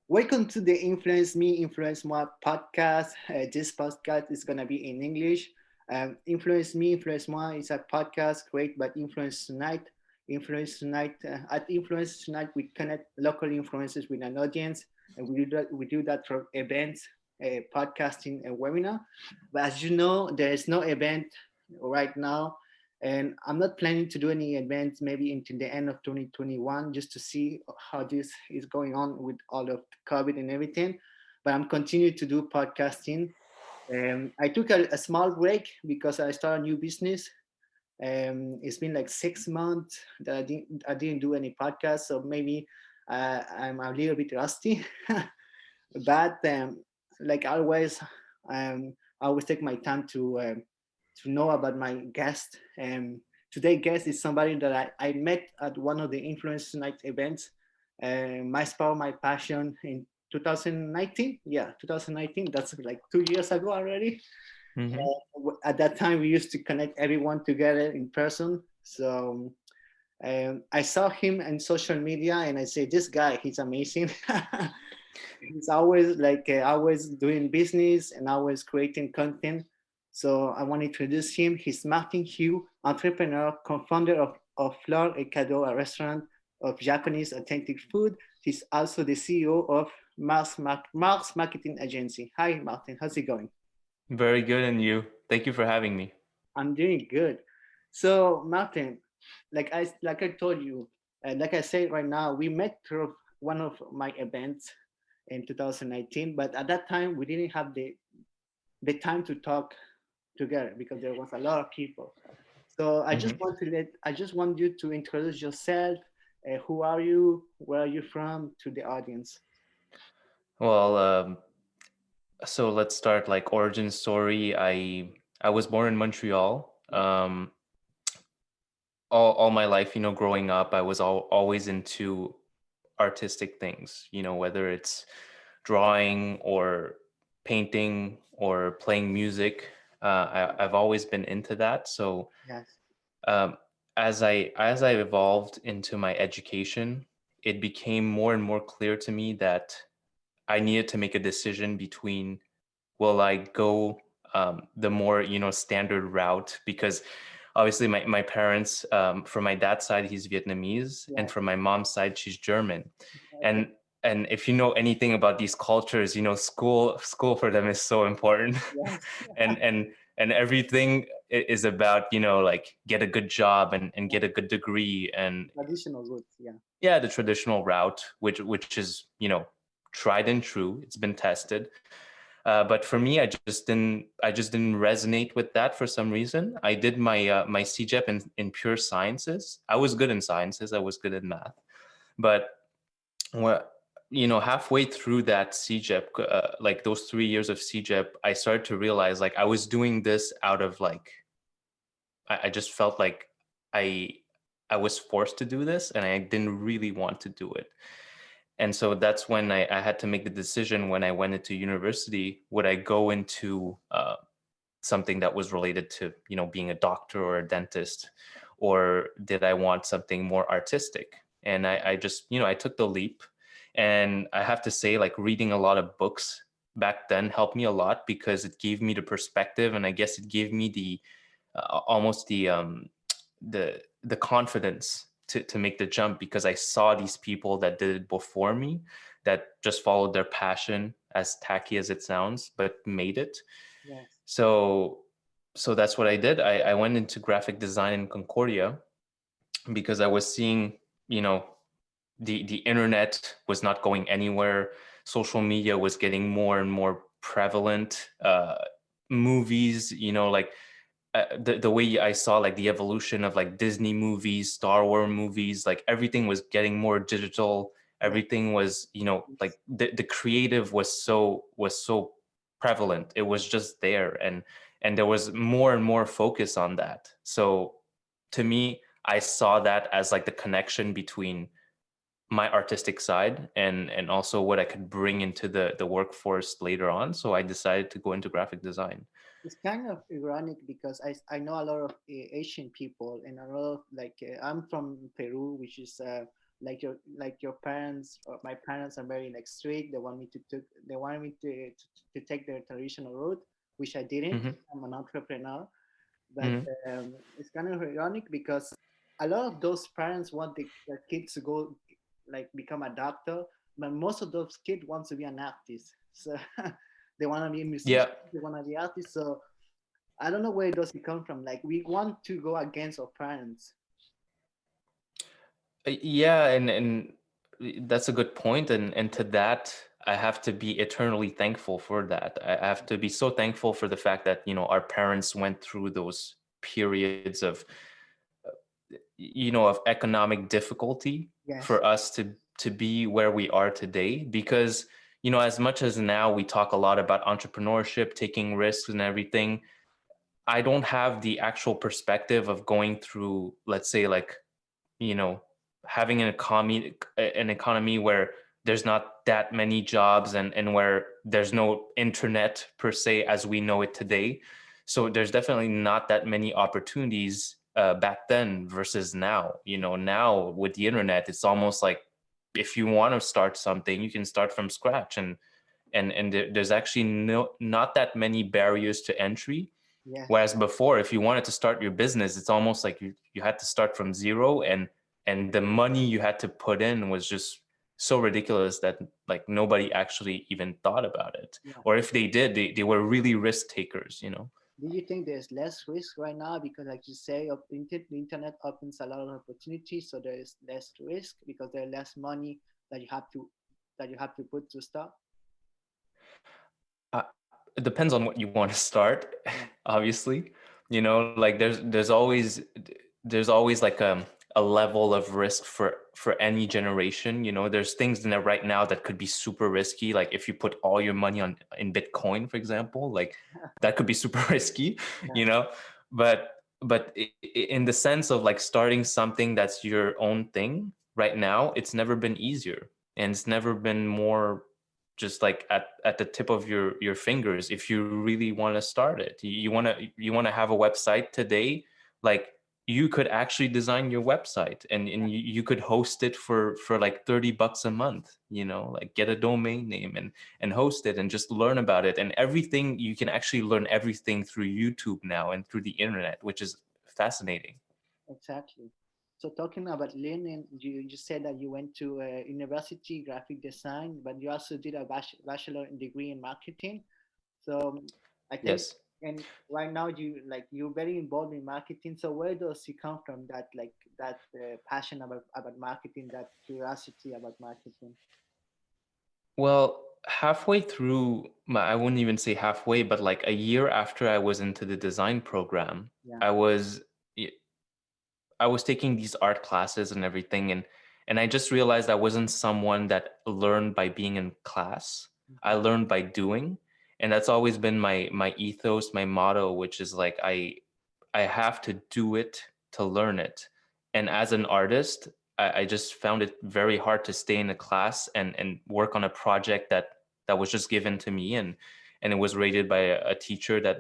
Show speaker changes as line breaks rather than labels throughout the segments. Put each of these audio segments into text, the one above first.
Welcome to the Influence Me, Influence More podcast. This podcast is going to be in English. Influence Me, Influence More is a podcast created by Influence Tonight. Influence Tonight, at Influence Tonight, we connect local influencers with an audience, and we do that for events, podcasting, and webinar. But as you know, there is no event right now, and I'm not planning to do any events maybe until the end of 2021 just to see how this is going on with all of COVID and everything. But I'm continuing to do podcasting. I took a small break because I started a new business. It's been like 6 months that I didn't do any podcast, so maybe I'm a little bit rusty. But like always, I always take my time to know about my guest. Today's guest is somebody that I met at one of the Influence Night events. My Spa, My Passion in 2019. Yeah, 2019. That's like 2 years ago already.
Hmm.
At that time, we used to connect everyone together in person. So I saw him on social media and I said, this guy, he's amazing. He's always always doing business and always creating content. So I want to introduce him. He's Martin Hugh, entrepreneur, co-founder of Flor et Cadeau, a restaurant of Japanese authentic food. He's also the CEO of Mars Marketing Agency. Hi, Martin. How's it going?
Very good, and you? Thank you for having me.
I'm doing good. So, Martin, like I told you, like I said right now, we met through one of my events in 2019, but at that time we didn't have the time to talk together because there was a lot of people. So
Hmm.
I just want you to introduce yourself. Who are you? Where are you from? To the audience.
Well, so let's start like origin story. I was born in Montreal. All my life, growing up, I was always into artistic things. Whether it's drawing or painting or playing music. I've always been into that. So
Yes.
um, as I evolved into my education, it became more and more clear to me that I needed to make a decision between will I go the more standard route, because obviously my parents, from my dad's side he's Vietnamese, and
Yes.
from my mom's side she's German.
Okay.
And if you know anything about these cultures, school for them is so important.
Yes.
And everything is about like get a good job and get a good degree, and
Traditional roots. Yeah.
yeah, the traditional route, which is tried and true. It's been tested. But for me, I just didn't resonate with that for some reason. I did my CJEP in pure sciences. I was good in sciences. I was good in math, but what halfway through that CJEP, like those 3 years of CJEP, I started to realize like I was doing this out of like I just felt like I I was forced to do this, and I didn't really want to do it. And so that's when I had to make the decision when I went into university, would I go into something that was related to, being a doctor or a dentist, or did I want something more artistic? And I just, I took the leap. And I have to say, like reading a lot of books back then helped me a lot because it gave me the perspective, and I guess it gave me the almost the confidence to make the jump, because I saw these people that did it before me, that just followed their passion, as tacky as it sounds, but made it.
Yes.
So so that's what I did. I went into graphic design in Concordia because I was seeing, you know, the internet was not going anywhere. Social media was getting more and more prevalent. Movies, like the way I saw like the evolution of like Disney movies, Star Wars movies, like everything was getting more digital.
Yes.
Everything was, like the creative was so prevalent. It was just there, and there was more and more focus on that. So to me, I saw that as like the connection between my artistic side and also what I could bring into the workforce later on. So I decided to go into graphic design.
It's kind of ironic because I know a lot of Asian people and a lot of I'm from Peru, which is like your parents or my parents are very like strict. They wanted me to take the traditional route, which I didn't.
Hmm.
I'm an entrepreneur, but
Hmm.
it's kind of ironic because a lot of those parents want their kids to go like become a doctor, but most of those kids want to be an artist. So they want to be a musician,
Yeah.
they want to be artists. So I don't know where does it come from. Like we want to go against our parents.
Yeah, and that's a good point, and to that, I have to be eternally thankful for that. I have to be so thankful for the fact that, our parents went through those periods of, of economic difficulty
Yes.
for us to be where we are today. Because, as much as now we talk a lot about entrepreneurship, taking risks and everything, I don't have the actual perspective of going through, let's say, like, you know having an economy where there's not that many jobs, and where there's no internet per se as we know it today. So there's definitely not that many opportunities back then versus now. Now with the internet, it's almost like if you want to start something, you can start from scratch, and there's actually not that many barriers to entry.
Yes.
Whereas before, if you wanted to start your business, it's almost like you had to start from zero, and the money you had to put in was just so ridiculous that, like, nobody actually even thought about it.
Yeah.
Or if they did, they were really risk takers.
Do you think there's less risk right now because, like you say, the internet opens a lot of opportunities, so there is less risk because there's less money that you have to put to start?
It depends on what you want to start,
Yeah.
obviously. Like there's always like a level of risk for any generation. There's things in there right now that could be super risky, like if you put all your money in Bitcoin, for example. Like, that could be super risky.
Yeah.
you know but in the sense of like starting something that's your own thing right now, it's never been easier, and it's never been more just like at the tip of your fingers. If you really want to start it, you want to have a website today. Like, you could actually design your website, and you could host it for like $30 a month. Like, get a domain name and host it, and just learn about it. And everything, you can actually learn everything through YouTube now and through the internet, which is fascinating.
Exactly. So talking about learning, you said that you went to a university, graphic design, but you also did a bachelor degree in marketing. So I think,
Yes.
and right now you're very involved in marketing. So where does it come from that passion about marketing, that curiosity about marketing?
Well, halfway through I wouldn't even say halfway, but like a year after I was into the design program,
Yeah.
I was I was taking these art classes and everything, and I just realized I wasn't someone that learned by being in class. I
Mhm.
learned by doing, and that's always been my ethos, my motto, which is like I have to do it to learn it. And as an artist, I just found it very hard to stay in a class and work on a project that was just given to me, and it was rated by a teacher that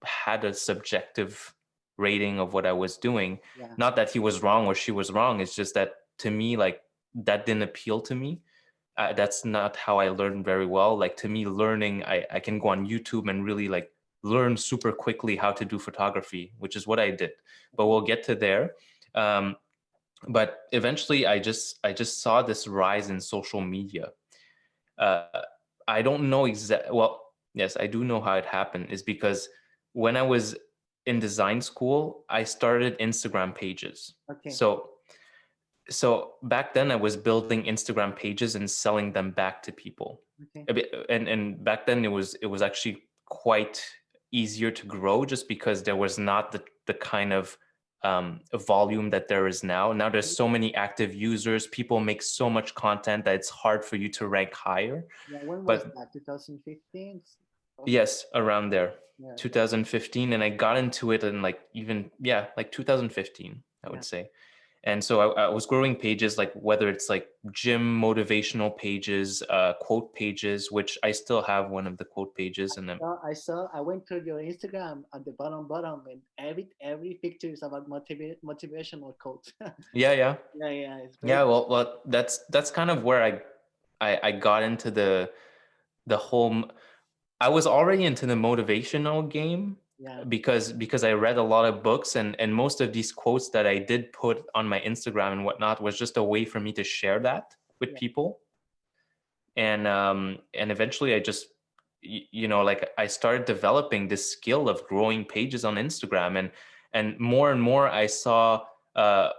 had a subjective rating of what I was doing.
Yeah.
Not that he was wrong or she was wrong. It's just that, to me, like, that didn't appeal to me. That's not how I learn very well. Like, to me, learning, I can go on YouTube and really like learn super quickly how to do photography, which is what I did. But
Okay.
we'll get to there. Um, but eventually, I just saw this rise in social media. Uh, I don't know exact. Well, yes, I do know how it happened. Is because when I was in design school, I started Instagram pages.
Okay.
So back then, I was building Instagram pages and selling them back to people.
Okay.
And back then, it was actually quite easier to grow, just because there was not the kind of volume that there is now. Now there's so many active users. People make so much content that it's hard for you to rank higher.
Yeah. When was
But
that? 2015.
yes, around there,
Yeah.
2015, and I got into it in like, even, yeah, like 2015, I
Yeah.
would say. And so I was growing pages, like whether it's like gym motivational pages, quote pages, which I still have one of the quote pages. And then,
I went to your Instagram at the bottom, and every picture is about motivational quotes.
yeah, yeah,
Yeah, it's very
yeah. Well, that's kind of where I got into the whole. I was already into the motivational game
yeah,
because I read a lot of books, and most of these quotes that I did put on my Instagram and whatnot was just a way for me to share that with
yeah,
people. And eventually I just like I started developing this skill of growing pages on Instagram, and more I saw uh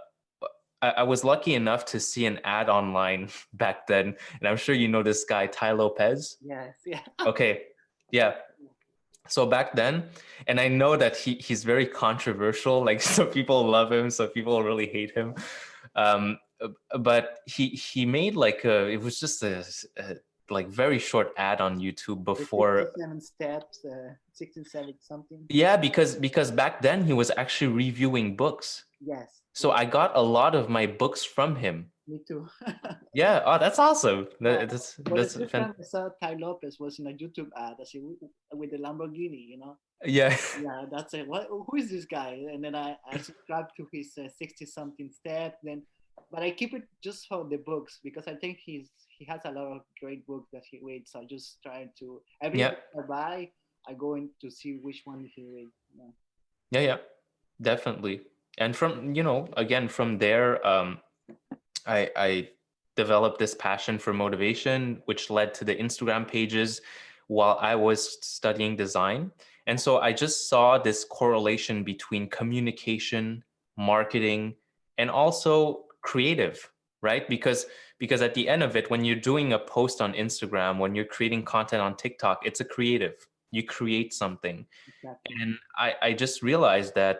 I was lucky enough to see an ad online back then, and I'm sure you know this guy Ty Lopez.
yes, yeah.
Okay, yeah. So back then, and I know that he's very controversial, like some people love him, some people really hate him. um but he made like it was just a like very short ad on YouTube
The
before.
67 steps, 67 something.
Yeah, because back then he was actually reviewing books,
Yes,
so
yeah,
I got a lot of my books from him.
me too.
Yeah, oh, that's awesome.
Yeah. But the
That's
first time I saw Ty Lopez was in a YouTube ad, I see with the Lamborghini,
yeah.
Yeah, that's it. What? Who is this guy? And then I subscribed to his 60 something step. Then, but I keep it just for the books because I think he has a lot of great books that he reads. So I just try to every
Yeah,
book I buy, I go in to see which one he reads. Yeah.
yeah, yeah, definitely. And from, again, from there, I developed this passion for motivation, which led to the Instagram pages while I was studying design. And so I just saw this correlation between communication, marketing, and also creative, right? Because at the end of it, when you're doing a post on Instagram, when you're creating content on TikTok, it's a creative. You create something.
Exactly.
And I just realized that,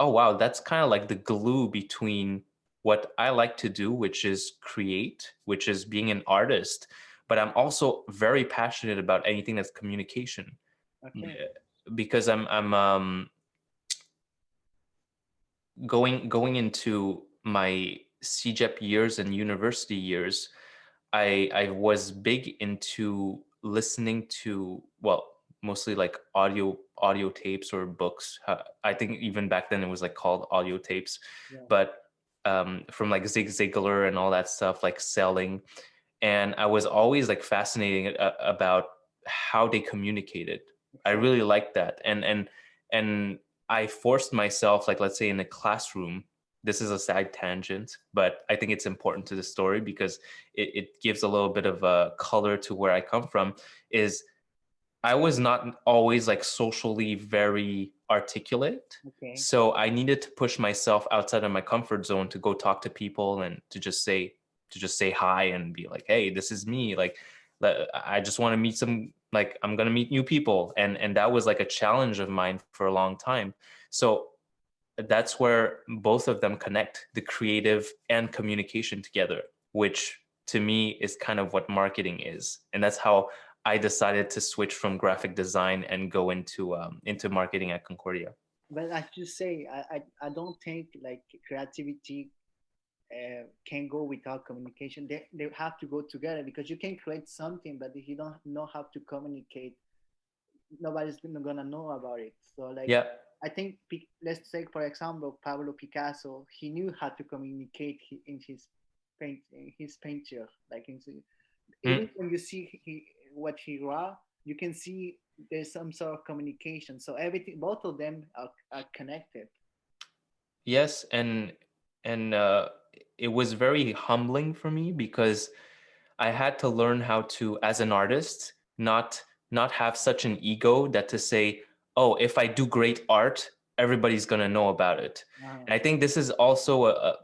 oh wow, that's kind of like the glue between what I like to do, which is create, which is being an artist, but I'm also very passionate about anything that's communication.
Okay.
Because I'm going into my CJEP years and university years. I was big into listening to, well, mostly like audio tapes or books. I think even back then it was like called audio tapes,
Yeah.
but from like Zig Ziglar and all that stuff, like selling. And I was always like fascinated about how they communicated. I
Exactly.
really liked that, and I forced myself, like let's say in a classroom. This is a side tangent, but I think it's important to the story because it gives a little bit of a color to where I come from. Is I was not always like socially very articulate.
Okay.
So I needed to push myself outside of my comfort zone to go talk to people and to just say hi and be like, hey, this is me. Like I just want to meet like I'm gonna meet new people. And that was like a challenge of mine for a long time. So that's where both of them connect, the creative and communication together, which to me is kind of what marketing is. And that's how I decided to switch from graphic design and go into marketing at Concordia.
But as you say, I don't think like creativity can go without communication. They have to go together because you can create something, but if you don't know how to communicate, nobody's gonna know about it. So like,
Yeah.
I think let's take for example Pablo Picasso. He knew how to communicate in his painter. Like even
Mm.
when you see what he raw, you can see there's some sort of communication. So everything, both of them are connected.
Yes, and it was very humbling for me because I had to learn how to, as an artist, not have such an ego that to say, oh, if I do great art, everybody's gonna know about it. And I think this is also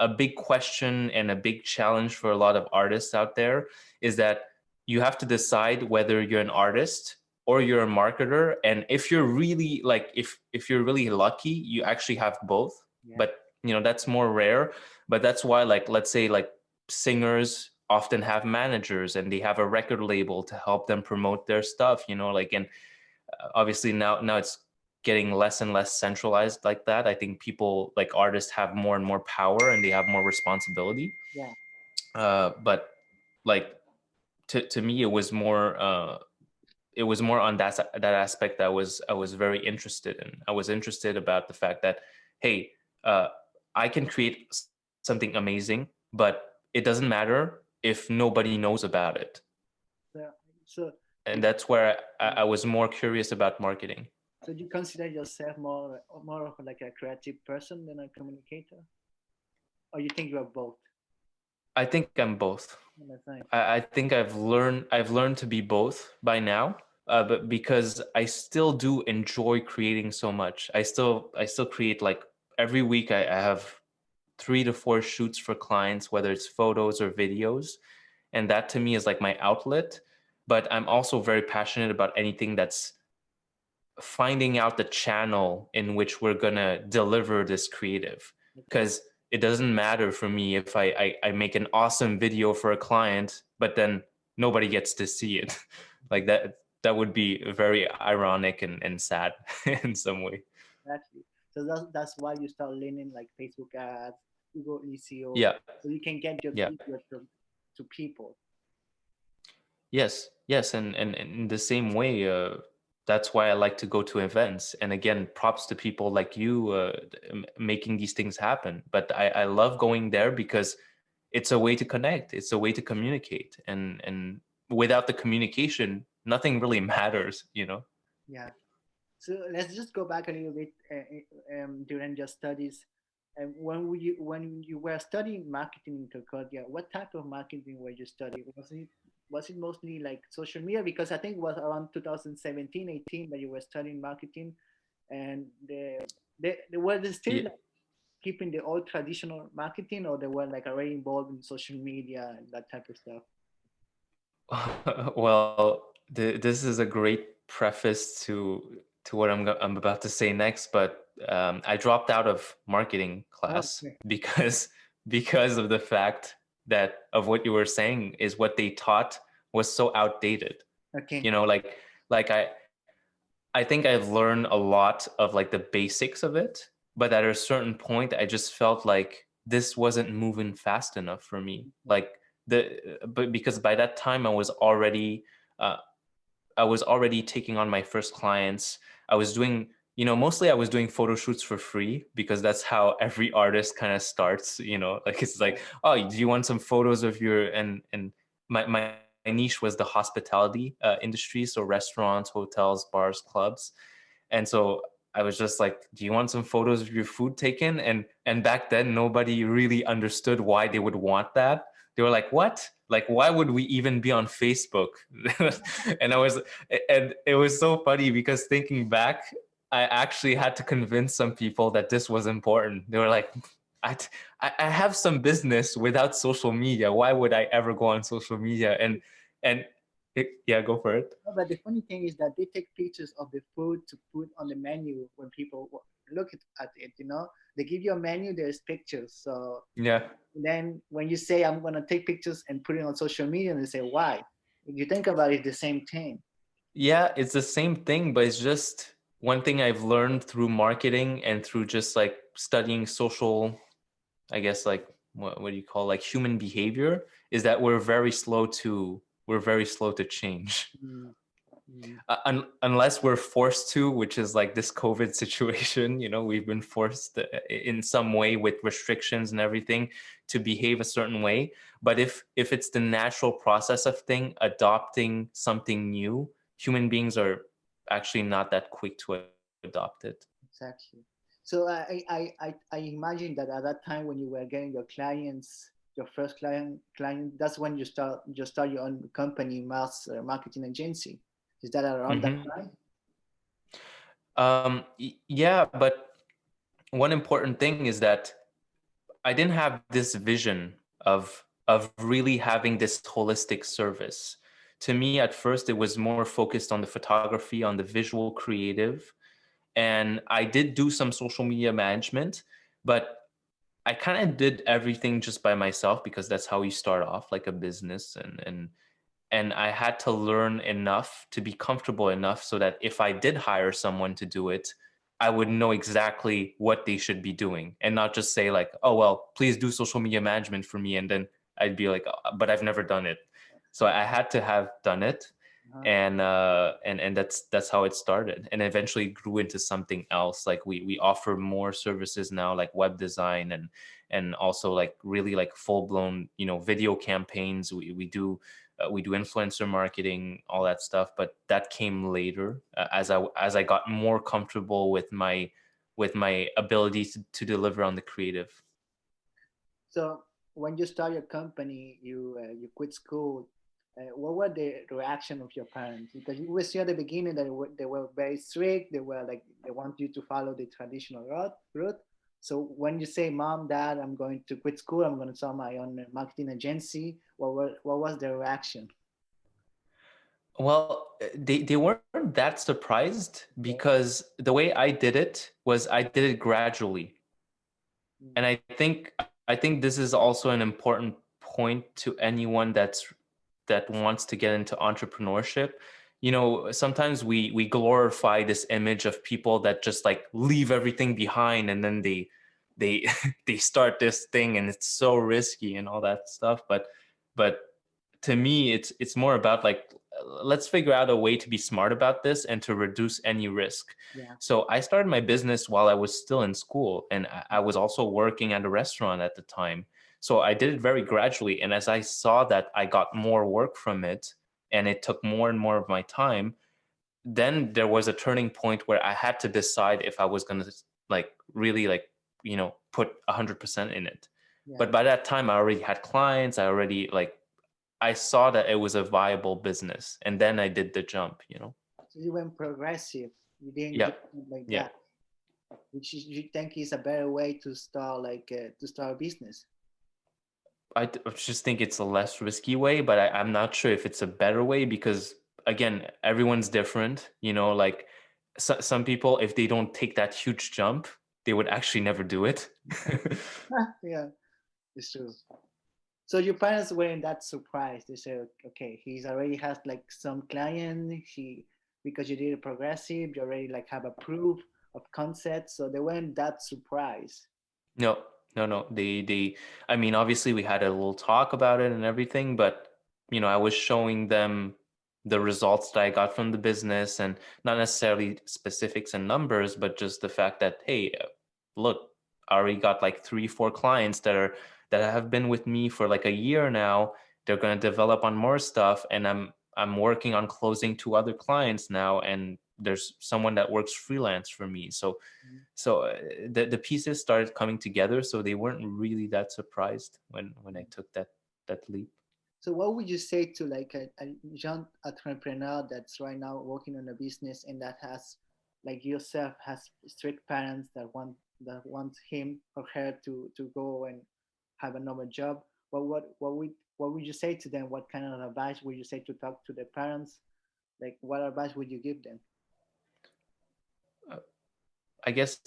a big question and a big challenge for a lot of artists out there, is that you have to decide whether you're an artist or you're a marketer. And if you're really like, if you're really lucky, you actually have both.
Yeah.
But that's more rare. But that's why, like, let's say like singers often have managers and they have a record label to help them promote their stuff, like. And obviously now it's getting less and less centralized like that. I think people like artists have more and more power and they have more responsibility.
Yeah.
But like to me, it was more on that aspect that I was very interested in. I was interested about the fact that, hey, uh, I can create something amazing, but it doesn't matter if nobody knows about it.
So, so
And
you,
that's where I was more curious about marketing.
so you consider yourself more of like a creative person than a communicator, or you think you are both?
I think I'm both.
Oh, that's nice.
I think I've learned to be both by now. But because I still do enjoy creating so much, I still create like every week. I have 3 to 4 shoots for clients, whether it's photos or videos, and that to me is like my outlet. But I'm also very passionate about anything that's finding out the channel in which we're gonna deliver this creative,
Okay.
because it doesn't matter for me if I make an awesome video for a client but then nobody gets to see it. Like that would be very ironic and sad in some way.
Exactly. So that's why you start learning like Facebook ads, Google SEO,
Yeah,
so you can get your
yeah.
keyword to people.
Yes, and in the same way, that's why I like to go to events. And again, props to people like you making these things happen. But I love going there because it's a way to connect. It's a way to communicate. And without the communication, nothing really matters, you know?
Yeah. So let's just go back a little bit during your studies. And when you were studying marketing in Concordia, what type of marketing were you studying? Was it mostly like social media? Because I think it was around 2017, 18 that you were studying marketing, and they were they still
Yeah.
like keeping the old traditional marketing, or they were like already involved in social media and that type of stuff.
Well, this is a great preface to what I'm about to say next, but I dropped out of marketing
Oh,
class
okay.
because of the fact that of what you were saying is what they taught was so outdated.
Okay.
You know, like I think I've learned a lot of like the basics of it, but at a certain point, I just felt like this wasn't moving fast enough for me. Like but because by that time uh, I was already taking on my first clients. I was doing, mostly I was doing photo shoots for free because that's how every artist kind of starts, like it's like, oh, do you want some photos of your, and my niche was the hospitality industry. So restaurants, hotels, bars, clubs. And so I was just like, do you want some photos of your food taken? And back then nobody really understood why they would want that. They were like, what? Like, why would we even be on Facebook? and I was and it was so funny because thinking back, I actually had to convince some people that this was important. They were like, I, I have some business without social media. Why would I ever go on social media? And yeah, go for it.
No, but the funny thing is that they take pictures of the food to put on the menu when people look at it. They give you a menu. There's pictures. So
Yeah.
then when you say I'm gonna take pictures and put it on social media, and they say why? If you think about it, the same thing.
Yeah, it's the same thing, but it's just one thing I've learned through marketing and through just like studying social, I guess like what do you call like human behavior, is that we're very slow to change.
Mm, mm,
Unless we're forced to, which is like this COVID situation, we've been forced in some way with restrictions and everything to behave a certain way. But if it's the natural process of thing, adopting something new, human beings are actually not that quick to adopt it.
exactly. So I imagine that at that time when you were getting your clients, your first client, that's when you start your own company, mass marketing agency. Is that around that
Hmm.
time?
Yeah, but one important thing is that I didn't have this vision of really having this holistic service. To me, at first, it was more focused on the photography, on the visual creative, and I did do some social media management, but I kind of did everything just by myself because that's how you start off, like a business, and I had to learn enough to be comfortable enough so that if I did hire someone to do it, I would know exactly what they should be doing and not just say like, oh, well, please do social media management for me. And then I'd be like, "Oh, but I've never done it." So I had to have done it.
Uh-huh.
And that's how it started, and eventually grew into something else. Like we offer more services now, like web design, and also like really like full blown, video campaigns. We do influencer marketing, all that stuff, but that came later, as I got more comfortable with my ability to deliver on the creative.
So when you start your company, you quit school. What were the reaction of your parents? Because you were see at the beginning that they were very strict. They were like they want you to follow the traditional route. So when you say, "Mom, Dad, I'm going to quit school. I'm going to start my own marketing agency," what was the reaction?
Well, they weren't that surprised
Okay.
because the way I did it was I did it gradually.
Mm.
And I think this is also an important point to anyone that wants to get into entrepreneurship. Sometimes we glorify this image of people that just like leave everything behind, and then they they start this thing and it's so risky and all that stuff. But to me, it's more about like, let's figure out a way to be smart about this and to reduce any risk.
Yeah.
So I started my business while I was still in school, and I was also working at a restaurant at the time. So I did it very gradually, and as I saw that I got more work from it and it took more and more of my time, then there was a turning point where I had to decide if I was going to like really like, put 100% in it.
Yeah.
But by that time I already had clients. I saw that it was a viable business, and then I did the jump.
So you went progressive. You didn't
Yeah.
just like
Yeah.
that, which you think is a better way to start to start a business.
I just think it's a less risky way, but I'm not sure if it's a better way because, again, everyone's different. Like some people, if they don't take that huge jump, they would actually never do it.
Yeah, it's true. So your parents weren't that surprised. They said, "Okay, he's already has like some client. He because you did a progressive, you already like have a proof of concept." So they weren't that surprised.
No, no, no. I mean, obviously we had a little talk about it and everything, but I was showing them the results that I got from the business, and not necessarily specifics and numbers, but just the fact that, hey, look, I already got like 3, 4 clients that have been with me for like a year now. They're going to develop on more stuff, and I'm working on closing 2 other clients now, and there's someone that works freelance for me. So the pieces started coming together, so they weren't really that surprised when I took that leap.
So what would you say to like a young entrepreneur that's right now working on a business and that has like yourself has strict parents that want him or her to go and have a normal job? What would you say to them? What kind of advice would you say to talk to their parents? Like what advice would you give them?
uh, I guess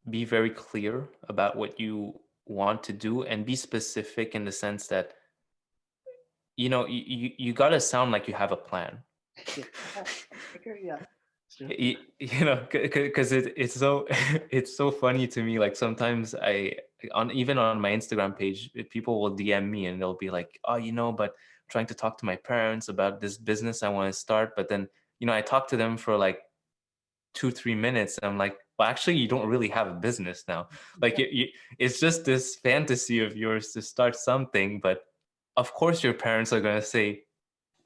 be very clear about what you want to do, and be specific in the sense that you got to sound like you have a plan.
Yeah. Okay, yeah. Sure.
Because it's so it's so funny to me. Like sometimes even on my Instagram page, people will DM me and they'll be like, oh, but I'm trying to talk to my parents about this business I want to start. But then I talk to them for like 2, 3 minutes. I'm like, well, actually, you don't really have a business now. Like it's just this fantasy of yours to start something. But of course your parents are going to say,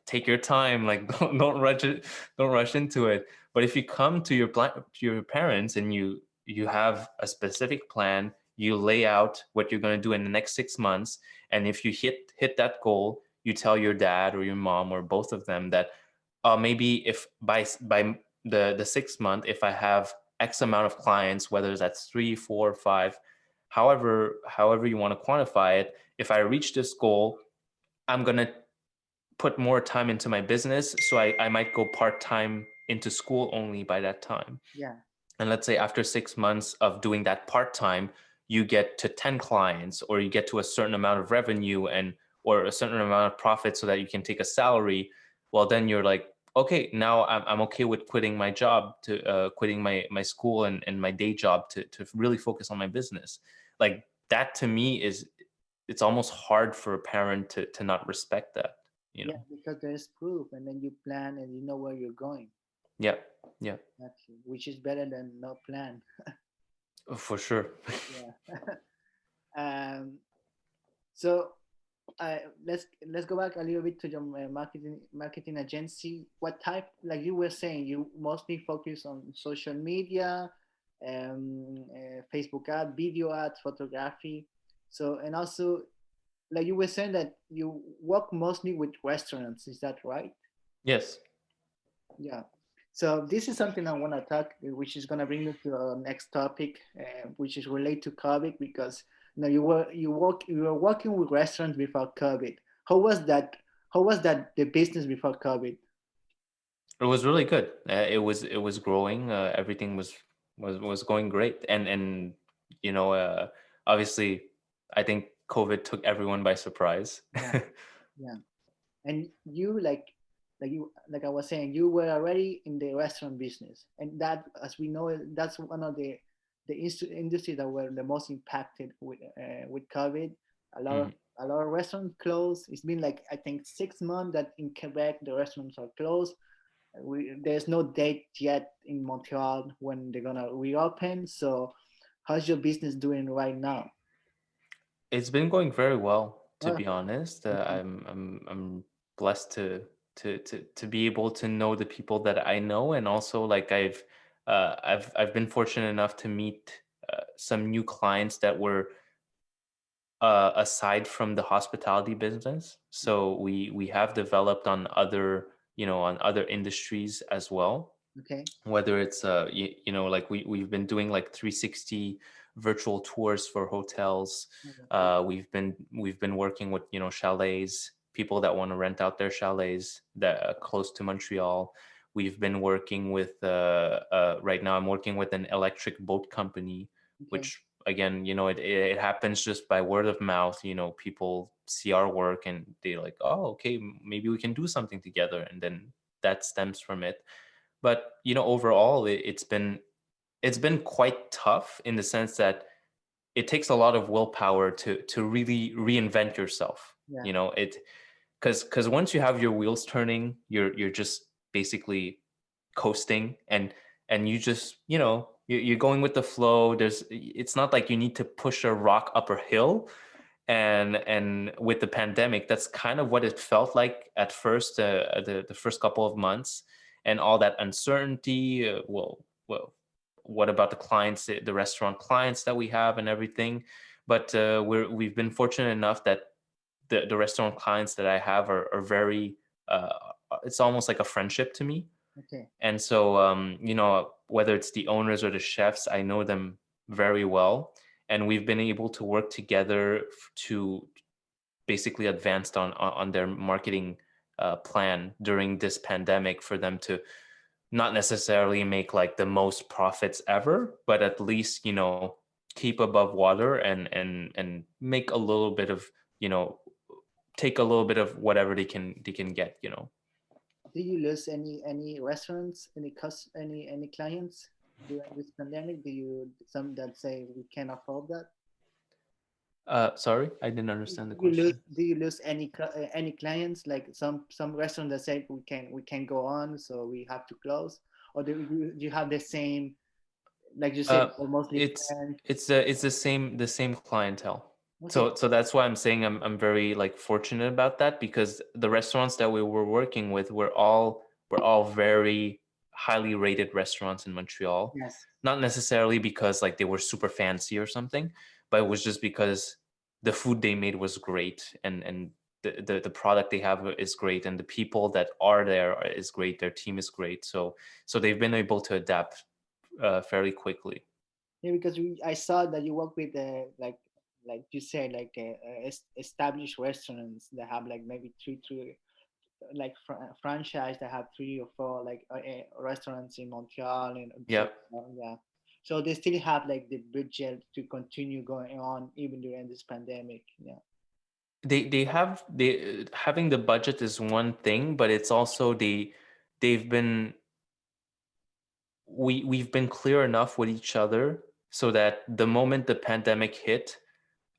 take your time, like don't rush into it. But if you come to your parents and you have a specific plan, you lay out what you're going to do in the next 6 months, and if you hit that goal, you tell your dad or your mom or both of them that, maybe if by the 6th month, if I have X amount of clients, whether that's 3, 4, 5, however you want to quantify it, if I reach this goal, I'm going to put more time into my business. So I might go part-time into school only by that time.
Yeah.
And let's say after 6 months of doing that part-time, you get to 10 clients, or you get to a certain amount of revenue, and or a certain amount of profit so that you can take a salary. Well, then you're like, okay, now I'm okay with quitting my job, to quitting my school and my day job to really focus on my business. Like that to me is, it's almost hard for a parent to not respect that, you
Yeah,
know.
because there's proof, and then you plan and you know where you're going.
Yeah, yeah,
Actually, which is better than no plan.
for sure.
Yeah. um. So let's go back a little bit to your marketing agency. What type, like you were saying, you mostly focus on social media, Facebook ad, video ads, photography. So, and also, like you were saying that you work mostly with restaurants. Is that right?
Yes.
Yeah. So this is something I want to talk, which is going to bring me to our next topic, which is related to COVID, because you were working with restaurants before COVID. How was that? How was that the business before COVID?
It was really good. It was growing. Everything was going great, and you know, obviously, I think COVID took everyone by surprise.
Yeah, yeah. And you like I was saying, you were already in the restaurant business, and that, as we know, that's one of the industry that were the most impacted with COVID. A lot of
Mhm.
a lot of restaurants closed. It's been like I think 6 months that in Quebec the restaurants are closed. There's no date yet in Montreal when they're gonna reopen. So, how's your business doing right now?
It's been going very well, to
Oh,
be honest.
okay,
I'm blessed to be able to know the people that I know, and also like I've been fortunate enough to meet some new clients that were aside from the hospitality business. So we have developed on other, on other industries as well,
okay,
whether it's like we've been doing like 360 virtual tours for hotels.
okay,
We've been working with, chalets, people that want to rent out their chalets that close to Montreal. We've been working with right now I'm working with an electric boat company,
okay.
which again, it happens just by word of mouth. People see our work and they're like, oh, okay, maybe we can do something together, and then that stems from it. But overall, it's been quite tough in the sense that it takes a lot of willpower to really reinvent yourself.
Yeah,
It because once you have your wheels turning, you're just basically coasting, and you just, you're going with the flow. It's not like you need to push a rock up a hill. And with the pandemic, that's kind of what it felt like at first, the first couple of months, and all that uncertainty. Well, what about the clients, the restaurant clients that we have and everything? But we've been fortunate enough that the restaurant clients that I have are very, uh, it's almost like a friendship to me.
okay.
And so, whether it's the owners or the chefs, I know them very well. And we've been able to work together to basically advance on their marketing plan during this pandemic, for them to not necessarily make like the most profits ever, but at least, keep above water, and make a little bit of, you know, take a little bit of whatever they can get.
Do you lose any restaurants, any clients during this pandemic? Do you some that say we can't afford that?
Sorry, I didn't understand the
You lose
question.
do you lose any clients, like some restaurant that say we can go on, so we have to close, or do you have the same, like you said,
Uh,
or mostly
it's
friends?
it's the same clientele.
Okay.
So that's why I'm saying I'm very like fortunate about that, because the restaurants that we were working with were all very highly rated restaurants in Montreal.
Yes.
Not necessarily because like they were super fancy or something, but it was just because the food they made was great, and the product they have is great, and the people that are there is great. Their team is great. So they've been able to adapt fairly quickly.
Yeah, because I saw that you work with like you said, like established restaurants that have like maybe three like franchise that have 3 or 4 like restaurants in Montreal, and so
Yeah.
yeah, so they still have like the budget to continue going on even during this pandemic. Yeah,
They having the budget is one thing, but it's also they've been we've been clear enough with each other so that the moment the pandemic hit,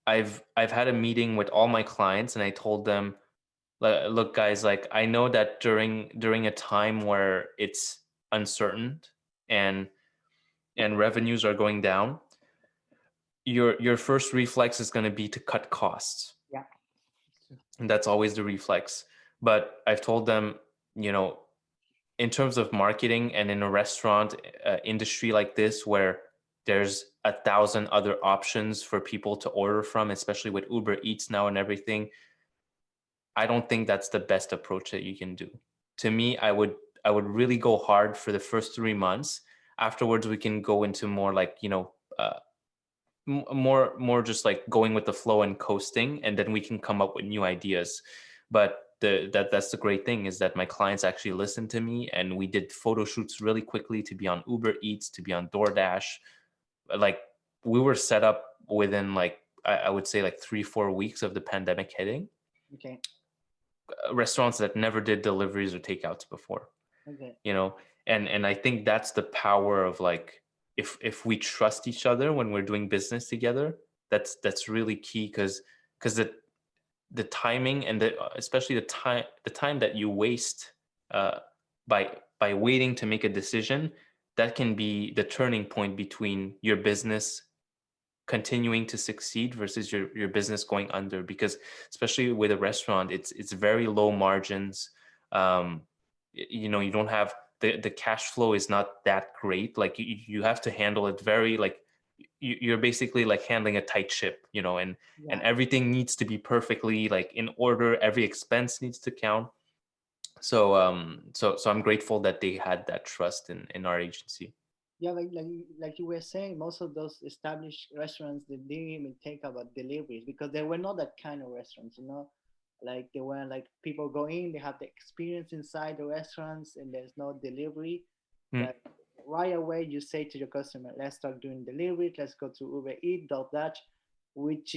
I've had a meeting with all my clients and I told them, look guys, like I know that during a time where it's uncertain and revenues are going down, your first reflex is going to be to cut costs.
Yeah.
And that's always the reflex. But I've told them, you know, in terms of marketing and in a restaurant industry like this, where there's 1,000 other options for people to order from, especially with Uber Eats now and everything, I don't think that's the best approach that you can do. To me, I would really go hard for the first 3 months. Afterwards, we can go into more like, more just like going with the flow and coasting, and then we can come up with new ideas. But that's the great thing, is that my clients actually listen to me, and we did photo shoots really quickly to be on Uber Eats, to be on DoorDash. Like we were set up within like I would say like 3-4 weeks of the pandemic hitting.
Okay.
Restaurants that never did deliveries or takeouts before,
Okay.
you know. And I think that's the power of like, if we trust each other when we're doing business together, that's really key, because the timing and especially the time that you waste uh, by waiting to make a decision, that can be the turning point between your business continuing to succeed versus your business going under. Because especially with a restaurant, it's very low margins. um you don't have the cash flow is not that great. Like you have to handle it very like you're basically like handling a tight ship, and
Yeah.
everything needs to be perfectly like in order. Every expense needs to count. So I'm grateful that they had that trust in our agency.
Yeah, like you were saying, most of those established restaurants, they didn't even think about deliveries because they were not that kind of restaurants, you know. Like they were like people go in, they have the experience inside the restaurants, and there's no delivery.
Mm.
Like right away, you say to your customer, "Let's start doing delivery. Let's go to Uber Eat, DoorDash," which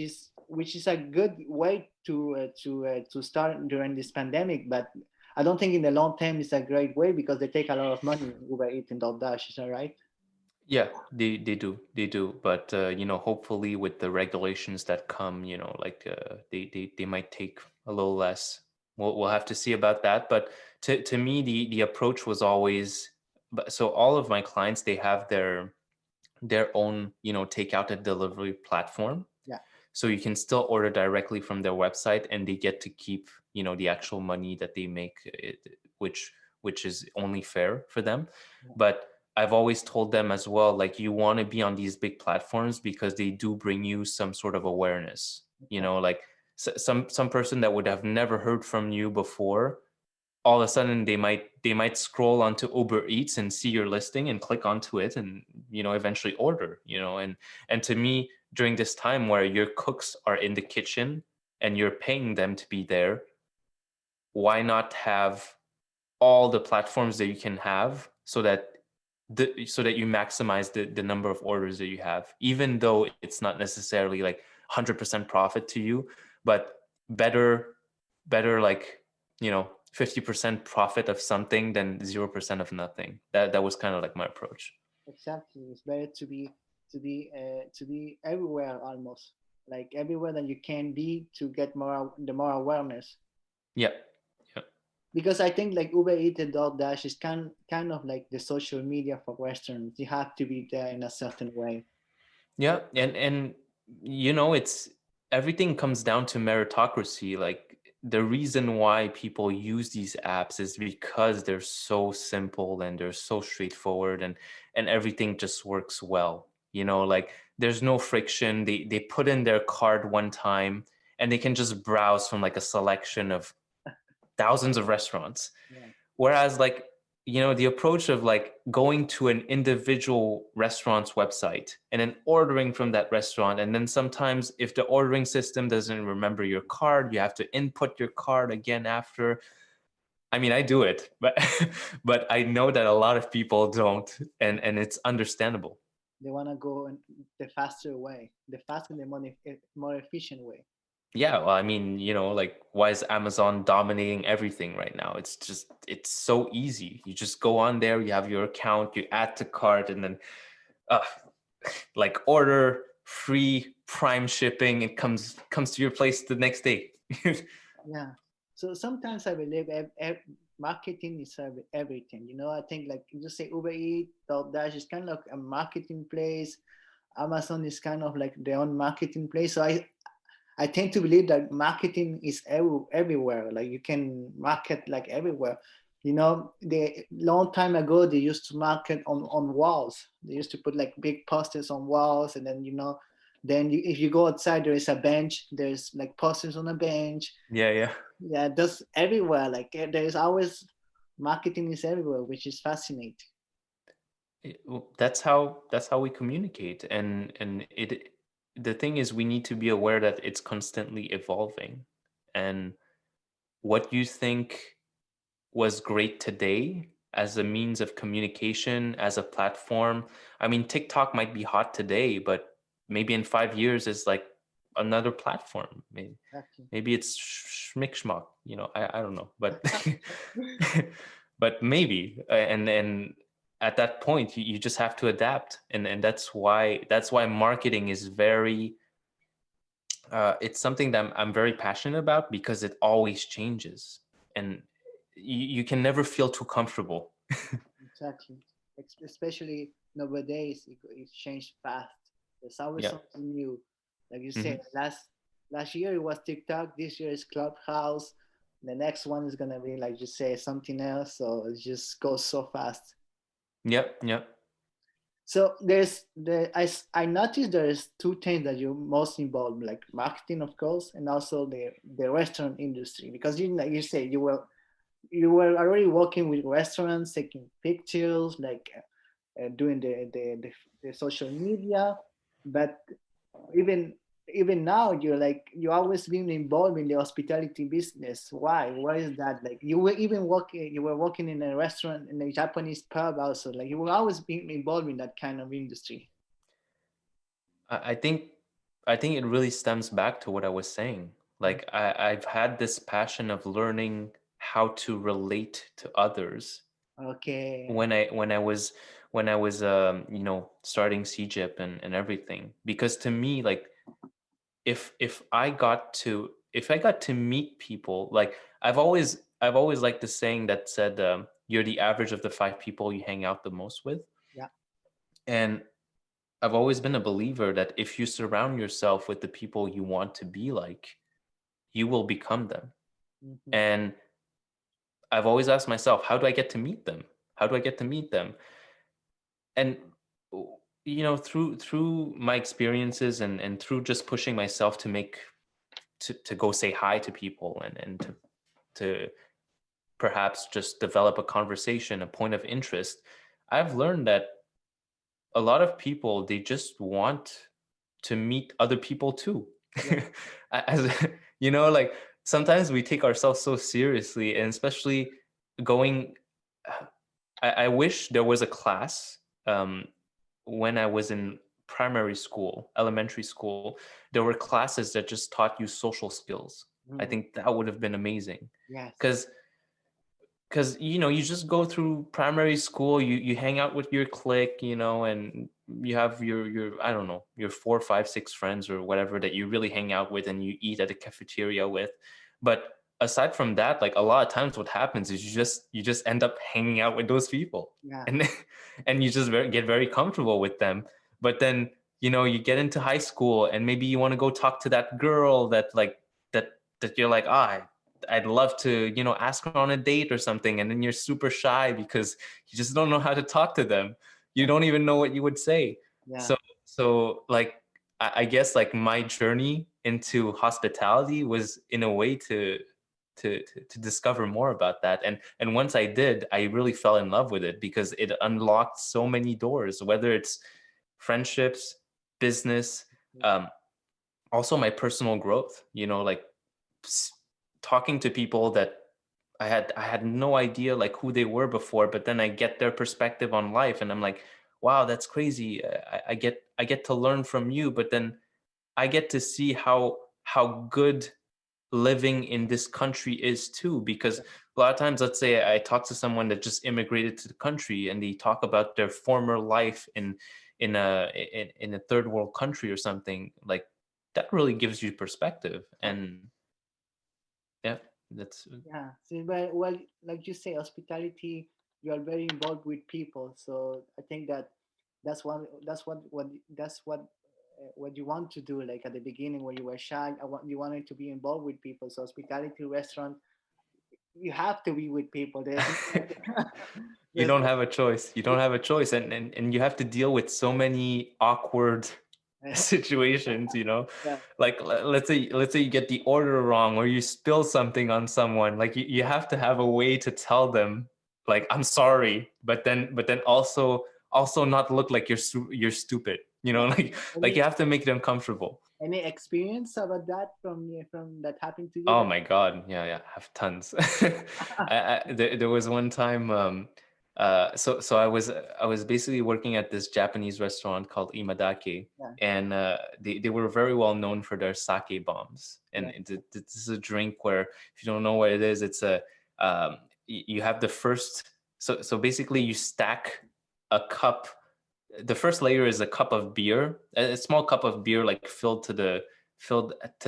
is a good way to start during this pandemic. But I don't think in the long term it's a great way because they take a lot of money. Uber Eat and DoorDash, is that right?
Yeah, they do. But hopefully with the regulations that come, like they might take a little less. We'll have to see about that. But to me, the approach was always, so all of my clients, they have their own takeout and delivery platform.
Yeah.
So you can still order directly from their website, and they get to keep the actual money that they make, which is only fair for them.
Yeah.
But I've always told them as well, like, you want to be on these big platforms because they do bring you some sort of awareness.
Okay.
Like some person that would have never heard from you before, all of a sudden they might scroll onto Uber Eats and see your listing and click onto it, and eventually order. And to me, during this time where your cooks are in the kitchen and you're paying them to be there, why not have all the platforms that you can have, so that you maximize the number of orders that you have, even though it's not necessarily like 100% profit to you, but better like 50% profit of something than 0% of nothing. That was kind of like my approach.
Exactly. It's better to be everywhere almost, like everywhere that you can be to get more awareness.
Yeah. Yeah.
Because I think like Uber Eats and DoorDash is kind of like the social media for restaurants. You have to be there in a certain way.
Yeah, and it's everything comes down to meritocracy. Like, the reason why people use these apps is because they're so simple and they're so straightforward, and everything just works well. Like, there's no friction. They put in their card one time, and they can just browse from like a selection of thousands of restaurants.
Yeah.
Whereas, like, the approach of like going to an individual restaurant's website and then ordering from that restaurant, and then sometimes if the ordering system doesn't remember your card, you have to input your card again after. I mean, I do it, but but I know that a lot of people don't, and it's understandable.
They want to go in the faster way, the faster, the more efficient way.
Yeah, well, I mean, like, why is Amazon dominating everything right now? It's so easy. You just go on there, you have your account, you add to cart, and then uh, like, order free prime shipping. It comes to your place the next day.
Yeah. So sometimes I believe marketing is everything. I think like you just say Uber Eats, DoorDash is kind of like a marketing place. Amazon is kind of like their own marketing place. So I tend to believe that marketing is everywhere. Like you can market like everywhere. The long time ago they used to market on walls. They used to put like big posters on walls, and then if you go outside, there is a bench. There's like posters on a bench.
Yeah, yeah.
Yeah, that's everywhere. Like there is always marketing is everywhere, which is fascinating.
Well, that's how we communicate, and the thing is, we need to be aware that it's constantly evolving, and what you think was great today as a means of communication, as a platform. I mean, TikTok might be hot today, but maybe in 5 years is like another platform.
Exactly.
Maybe it's schmick schmuck. I don't know, but but maybe, and at that point, you just have to adapt, and that's why marketing is very. It's something that I'm very passionate about because it always changes, and you can never feel too comfortable.
Exactly. Especially nowadays, it changed fast. There's always
Yeah.
something new. Like you said,
Hmm.
last year it was TikTok. This year is Clubhouse. The next one is gonna be like you say something else. So it just goes so fast.
Yep. Yep.
So I noticed there's two things that you're most involved, like marketing, of course, and also the restaurant industry, because like you say you were already working with restaurants, taking pictures, like doing the social media, but even even now you always been involved in the hospitality business. Why is that? Like you were working in a restaurant in a Japanese pub also, like you were always being involved in that kind of industry.
I think it really stems back to what I was saying.
Mm.
Like, I've had this passion of learning how to relate to others
Okay.
when I was starting CGIP and everything. Because to me, like, if I got to meet people, like, I've always liked the saying that said, you're the average of the 5 people you hang out the most with.
Yeah.
And I've always been a believer that if you surround yourself with the people you want to be like, you will become them.
Hmm.
And I've always asked myself, how do I get to meet them? How do I get to meet them? And through my experiences, and through just pushing myself to go say hi to people, and to perhaps just develop a conversation, a point of interest, I've learned that a lot of people, they just want to meet other people too.
Yeah.
As like, sometimes we take ourselves so seriously, and especially going. I wish there was a class, when I was in primary school, elementary school. There were classes that just taught you social skills. I
Mm.
think that would have been amazing,
Yes.
because you just go through primary school, you hang out with your clique, and you have your I don't know, your 4 5 6 friends or whatever that you really hang out with, and you eat at the cafeteria with. But aside from that, like, a lot of times what happens is you just end up hanging out with those people,
Yeah.
and and you just get very comfortable with them. But then, you get into high school, and maybe you want to go talk to that girl that you're like, I'd love to, ask her on a date or something. And then you're super shy because you just don't know how to talk to them. You don't even know what you would say.
Yeah.
So like, I guess, like, my journey into hospitality was in a way to discover more about that. And once I did, I really fell in love with it because it unlocked so many doors, whether it's friendships, business, um, also my personal growth, like, talking to people that I had no idea, like, who they were before, but then I get their perspective on life, and I'm like, wow, that's crazy. I get to learn from you, but then I get to see how good living in this country is too. Because a lot of times, let's say I talk to someone that just immigrated to the country and they talk about their former life in a third world country or something, like that really gives you perspective. And yeah, that's
Yeah. So, well, like you say, hospitality, you are very involved with people. So I think that that's what you want to do. Like at the beginning, when you were shy, you wanted to be involved with people. So hospitality restaurant, you have to be with people. There's no,
you
there's
don't
no,
have a choice. You don't have a choice, and you have to deal with so many awkward situations,
yeah,
like let's say you get the order wrong or you spill something on someone, like you have to have a way to tell them like I'm sorry, but then also not look like you're stupid,
yeah.
like
Any
you have to make them comfortable.
any experience about that from that happened to you?
Oh
That
my God. Yeah, yeah, I have tons. There was one time, so I was basically working at this Japanese restaurant called Imadake,
yeah,
and they were very well known for their sake bombs. And
yeah.
this is a drink where, if you don't know what it is, it's you have the first, so basically you stack a cup. The first layer is a cup of beer, a small cup of beer, like filled to the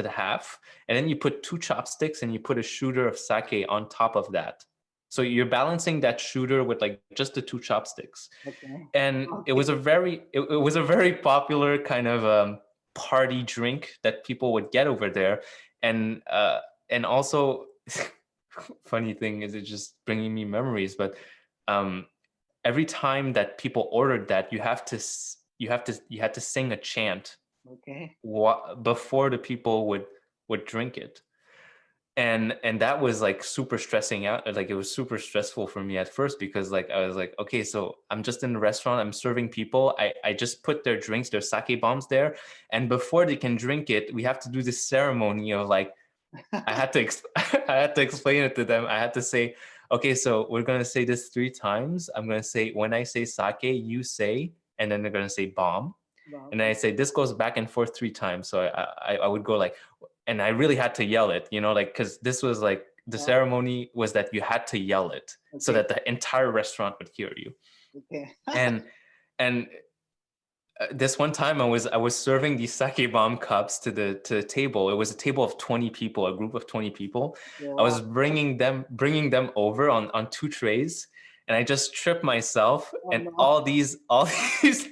half, and then you put two chopsticks and you put a shooter of sake on top of that. So you're balancing that shooter with like just the two chopsticks.
Okay,
And
okay,
it was a very popular kind of party drink that people would get over there. And also, funny thing is, it's just bringing me memories, but um every time that people ordered that, you had to sing a chant
okay.
before the people would drink it. And that was like super stressing out, like it was super stressful for me at first, because like I was like, okay, so I'm just in the restaurant, I'm serving people, I just put their drinks, their sake bombs there, and before they can drink it, we have to do this ceremony of like, I had to I had to explain it to them. I had to say, okay, so we're gonna say this 3 times. I'm gonna say, when I say sake, you say, and then they're gonna say bomb,
Wow.
and then I say this goes back and forth 3 times. So I would go like, and I really had to yell it, like, because this was like, the
Wow.
ceremony was that you had to yell it so
Okay,
that the entire restaurant would hear you.
okay.
And this one time I was serving these sake bomb cups to the table. It was a table of 20 people, a group of 20 people.
Yeah,
I was
wow.
bringing them over on two trays, and I just tripped myself,
Oh
and
no.
all these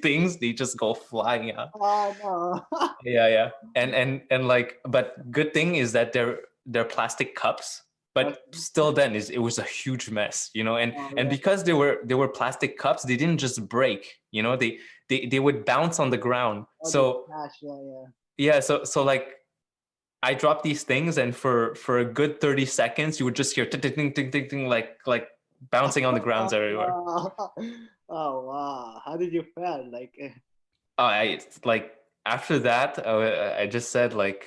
things, they just go flying out.
Oh no.
Yeah, yeah. And like, but good thing is that they're plastic cups, but
Okay.
still then it was a huge mess,
Oh
and
yeah.
because they were plastic cups, they didn't just break, they would bounce on the ground.
Oh, the
So
smash. Yeah, yeah.
yeah, so like, I dropped these things, and for a good 30 seconds you would just hear ting ting ting ting ting ting, like bouncing on the grounds
Oh
everywhere.
wow. Oh wow. How did you feel? Like,
I like, after that, I just said like,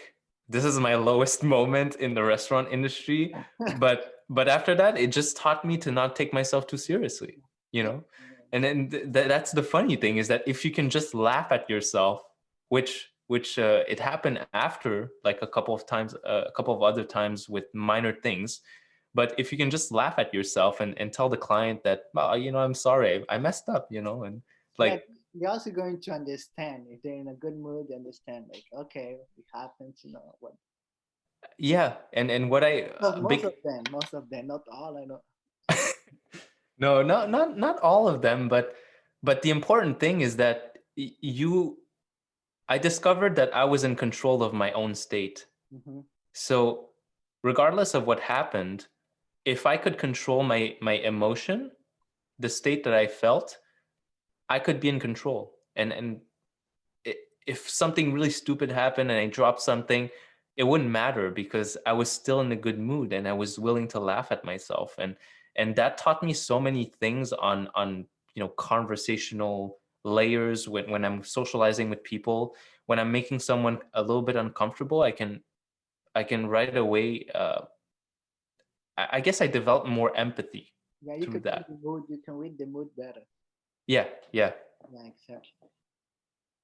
this is my lowest moment in the restaurant industry, but after that, it just taught me to not take myself too seriously, you
yeah,
know.
yeah.
And then that's the funny thing, is that if you can just laugh at yourself, which it happened after, like a couple of times, a couple of other times with minor things. But if you can just laugh at yourself and tell the client that, well, I'm sorry, I messed up, and
Yeah,
like,
they're also going to understand if they're in a good mood. They understand, like, okay, it happens. What?
yeah, and what I big
Most of them, not all. I know.
no, not all of them, but the important thing is that I discovered that I was in control of my own state.
Hmm.
So regardless of what happened, if I could control my emotion, the state that I felt, I could be in control. And if something really stupid happened and I dropped something, it wouldn't matter, because I was still in a good mood and I was willing to laugh at myself. And that taught me so many things on conversational layers. When I'm socializing with people, when I'm making someone a little bit uncomfortable, I can right away, I guess I develop more empathy
Yeah, you
through
could read
that.
the mood. You can read the mood better.
Yeah, yeah.
Yeah, exactly.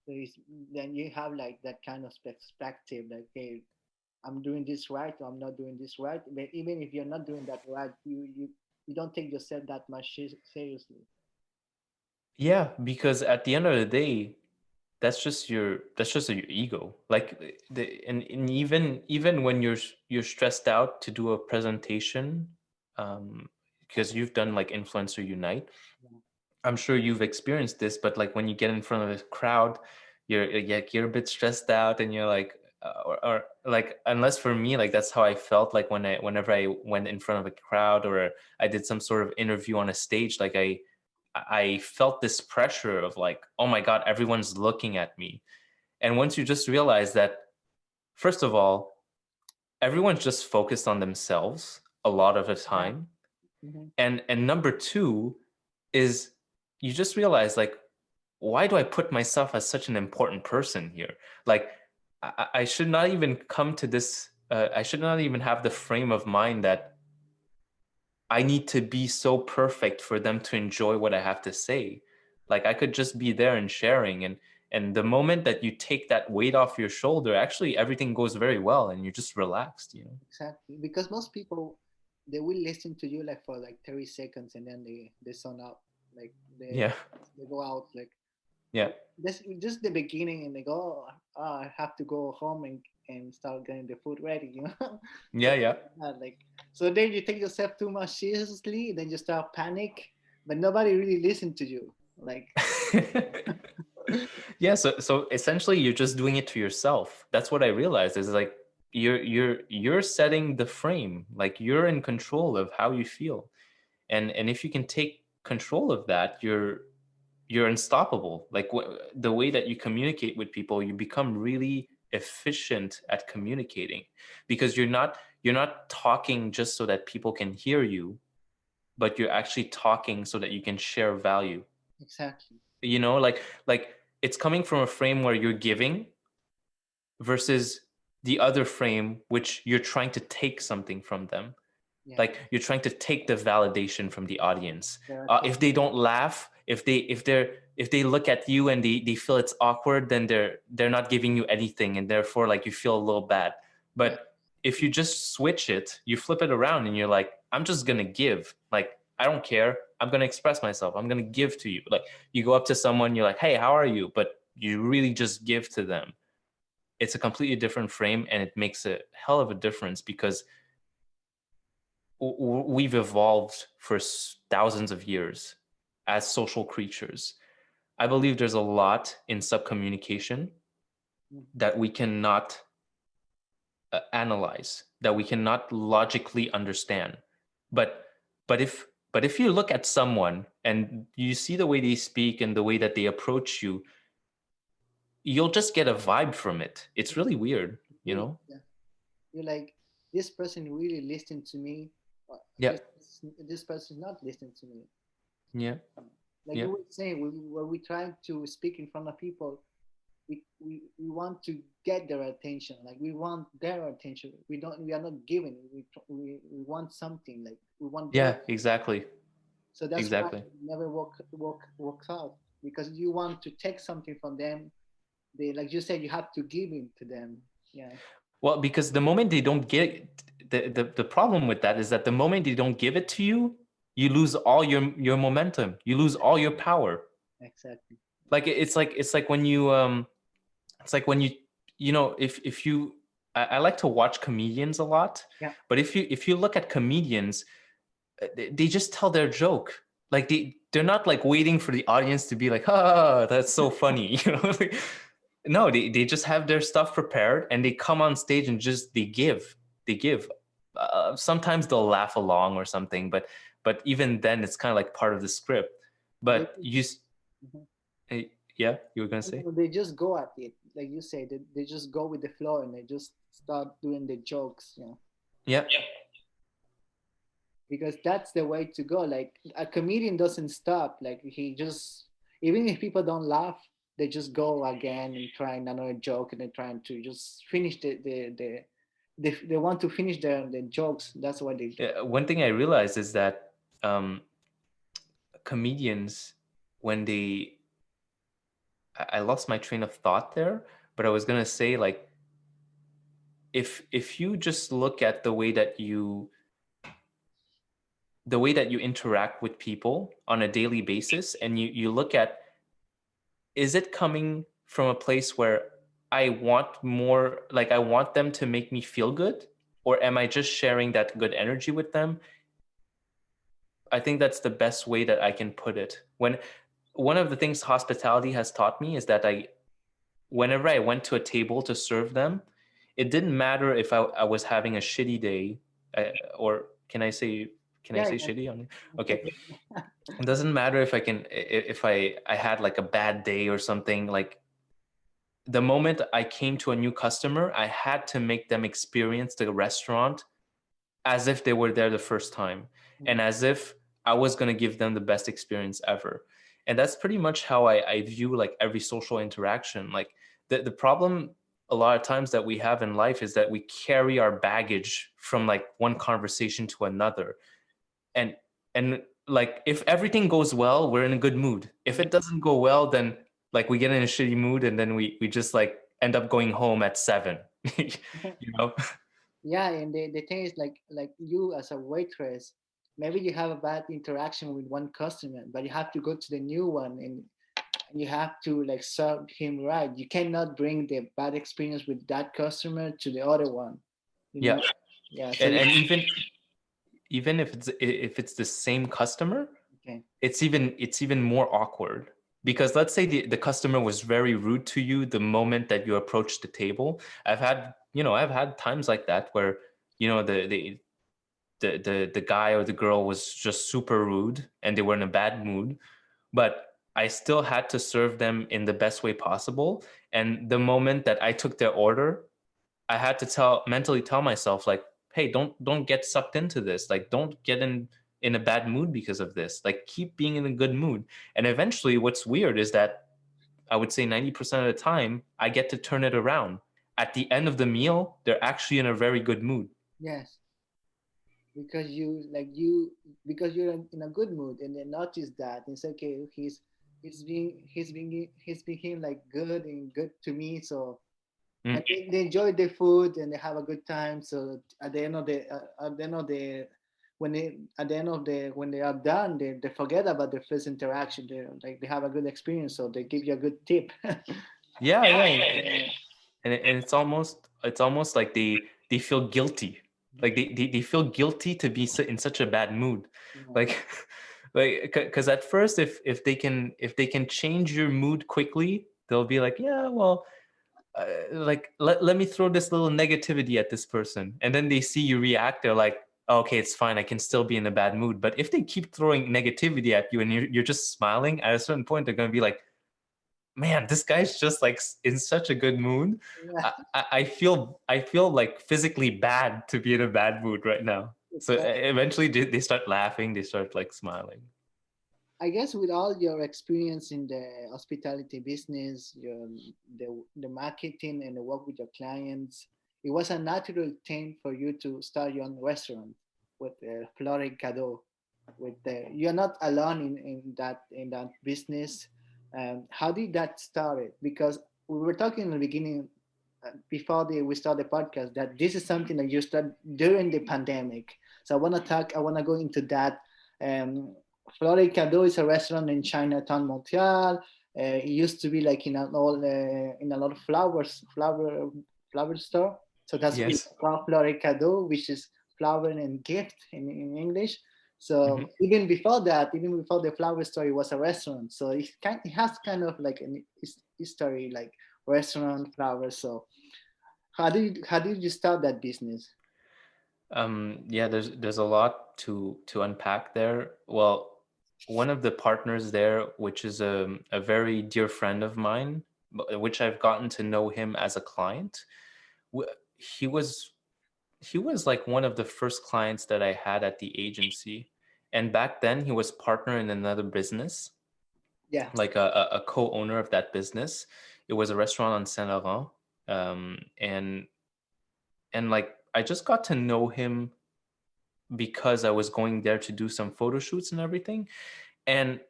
So then you have like that kind of perspective. Like, okay, I'm doing this right or I'm not doing this right. But even if you're not doing that right, you don't take yourself that much seriously.
Yeah, because at the end of the day, that's just your ego. Like and even when you're stressed out to do a presentation, um, because you've done like Influencer Unite,
Yeah,
I'm sure you've experienced this, but like when you get in front of a crowd, you're a bit stressed out, and you're like, or like, unless for me, like that's how I felt like whenever I went in front of a crowd or I did some sort of interview on a stage, like I felt this pressure of like, oh my God, everyone's looking at me. And once you just realize that, first of all, everyone's just focused on themselves a lot of the
yeah,
time,
hmm,
and number two is you just realize like, why do I put myself as such an important person here? Like, I should not even come to this. I should not even have the frame of mind that I need to be so perfect for them to enjoy what I have to say. Like, I could just be there and sharing, and the moment that you take that weight off your shoulder, actually everything goes very well, and you're just relaxed. You know?
exactly. Because most people they will listen to you like for like 30 seconds and then they zone out. Like
Yeah,
they go out like
yeah,
oh, this just the beginning and they go, oh, I have to go home and start getting the food ready, you know.
yeah,
But
yeah.
like so then you take yourself too much seriously, then you start panic, but nobody really listen to you. Like
Yeah, so essentially you're just doing it to yourself. That's what I realized, is like you're setting the frame. Like, you're in control of how you feel. And if you can take control of that, you're unstoppable. Like, the way that you communicate with people, you become really efficient at communicating, because you're not talking just so that people can hear you, but you're actually talking so that you can share value.
exactly.
Like, it's coming from a frame where you're giving versus the other frame which you're trying to take something from them.
Yeah.
Like, you're trying to take the validation from the audience.
There are
If they don't laugh, if they look at you and they feel it's awkward, then they're not giving you anything, and therefore like you feel a little bad.
yeah.
But if you just switch it, you flip it around, and you're like, I'm just gonna give. Like, I don't care, I'm gonna express myself, I'm gonna give to you. Like, you go up to someone, you're like, hey, how are you? But you really just give to them. It's a completely different frame, and it makes a hell of a difference, because we've evolved for thousands of years as social creatures. I believe there's a lot in subcommunication
Mhm.
that we cannot analyze, that we cannot logically understand. But but if you look at someone and you see the way they speak and the way that they approach you, you'll just get a vibe from it. It's really weird, you
Really,
know?
yeah. You're like this person really listened to me. uh,
Yeah,
This this person is not listening to me.
yeah,
Like
yeah,
you were saying, when we try to speak in front of people, we want to get their attention. Like we want their attention. We are not giving it. We want something. Like we want their.
yeah, exactly,
So that's why
exactly.
it never works out because you want to take something from them. They like you said, you have to give it to them. Yeah,
Well, because the moment they don't get, the problem with that is that the moment they don't give it to you, you lose all your momentum. You lose all your power.
exactly.
Like, it's like when you it's like when if you I like to watch comedians a lot,
Yeah,
but if you look at comedians, they just tell their joke. Like, they're not like waiting for the audience to be like, ah, that's so funny. Like, no, they just have their stuff prepared, and they come on stage and just they give. Sometimes they'll laugh along or something, but even then it's kind of like part of the script.
they
But
mhm.
yeah, you were gonna say?
They just go at it, like you say. They just go with the flow and they just start doing the jokes. You know,
Yeah,
because that's the way to go. Like a comedian doesn't stop. Like he just even if people don't laugh, they just go again and try another joke and they're trying to just finish they want to finish their jokes. That's what they do.
yeah. One thing I realized is that um, comedians, when they I lost my train of thought there, but I was gonna say, like, if you just look at the way that you interact with people on a daily basis, and you look at, is it coming from a place where I want more, like I want them to make me feel good, or am I just sharing that good energy with them? I think that's the best way that I can put it. When one of the things hospitality has taught me is that whenever I went to a table to serve them, it didn't matter if I was having a shitty day, or can I
Yeah,
say
yeah.
shitty on? Okay, it doesn't matter if I had like a bad day or something. Like the moment I came to a new customer, I had to make them experience the restaurant as if they were there the first time, and
Mm.
as if I was going to give them the best experience ever. And that's pretty much how I view like every social interaction. Like the problem a lot of times that we have in life is that we carry our baggage from like one conversation to another. And like if everything goes well, we're in a good mood. If it doesn't go well, then like we get in a shitty mood, and then we just like end up going home at 7. you know
Yeah, and the thing is like you as a waitress, maybe you have a bad interaction with one customer, but you have to go to the new one and you have to like serve him right. You cannot bring the bad experience with that customer to the other one, you
yeah.
know? Yeah, so
And
you,
even if it's the same customer,
okay.
it's even more awkward, because let's say the customer was very rude to you the moment that you approached the table. I've had times like that where the guy or the girl was just super rude and they were in a bad mood, but I still had to serve them in the best way possible. And the moment that I took their order, I had to mentally tell myself like, hey, don't get sucked into this. Like, don't get in a bad mood because of this. Like, keep being in a good mood. And eventually, what's weird is that I would say 90% of the time, I get to turn it around. At the end of the meal, they're actually in a very good mood.
Yes, because you because you're in a good mood and they notice that it's okay. He's being like good and good to me. So and
Mm.
they enjoy the food and they have a good time. So at the end of the when they at the end of the when they are done, they forget about the first interaction. They have a good experience, so they give you a good tip.
Yeah, yeah.
Yeah,
And it's almost like they feel guilty, like they feel guilty to be in such a bad mood,
yeah,
like like because at first, if they can change your mood quickly, they'll be like, yeah, well, like let me throw this little negativity at this person, and then they see you react, they're like, "Oh, okay, it's fine, I can still be in a bad mood." But if they keep throwing negativity at you and you're just smiling, at a certain point they're going to be like, man, this guy's just like in such a good mood.
yeah.
I feel like physically bad to be in a bad mood right now. So
It's
eventually they start laughing, they start like smiling.
I guess with all your experience in the hospitality business, the marketing and the work with your clients, it was a natural thing for you to start your own restaurant with Flore Cado. You're not alone in that business. How did that start? Because we were talking in the beginning, before we start the podcast, that this is something that you start during the pandemic. So I want to go into that. Um, Flore Cado is a restaurant in Chinatown, Montreal. It used to be like in a lot of flower store. So that's we
Yes.
call Flore Cado, which is flower and gift in English.
Mhm.
So even before the flower store, it was a restaurant. So it has kind of like an history, like restaurant flower. So how did you start that business?
Yeah, there's a lot to unpack there. Well, one of the partners there, which is a very dear friend of mine, which I've gotten to know him as a client, w- he was he was like one of the first clients that I had at the agency. And back then he was partner in another business,
Yeah,
like a co-owner of that business. It was a restaurant on Saint Laurent. And like I just got to know him because I was going there to do some photo shoots and everything. And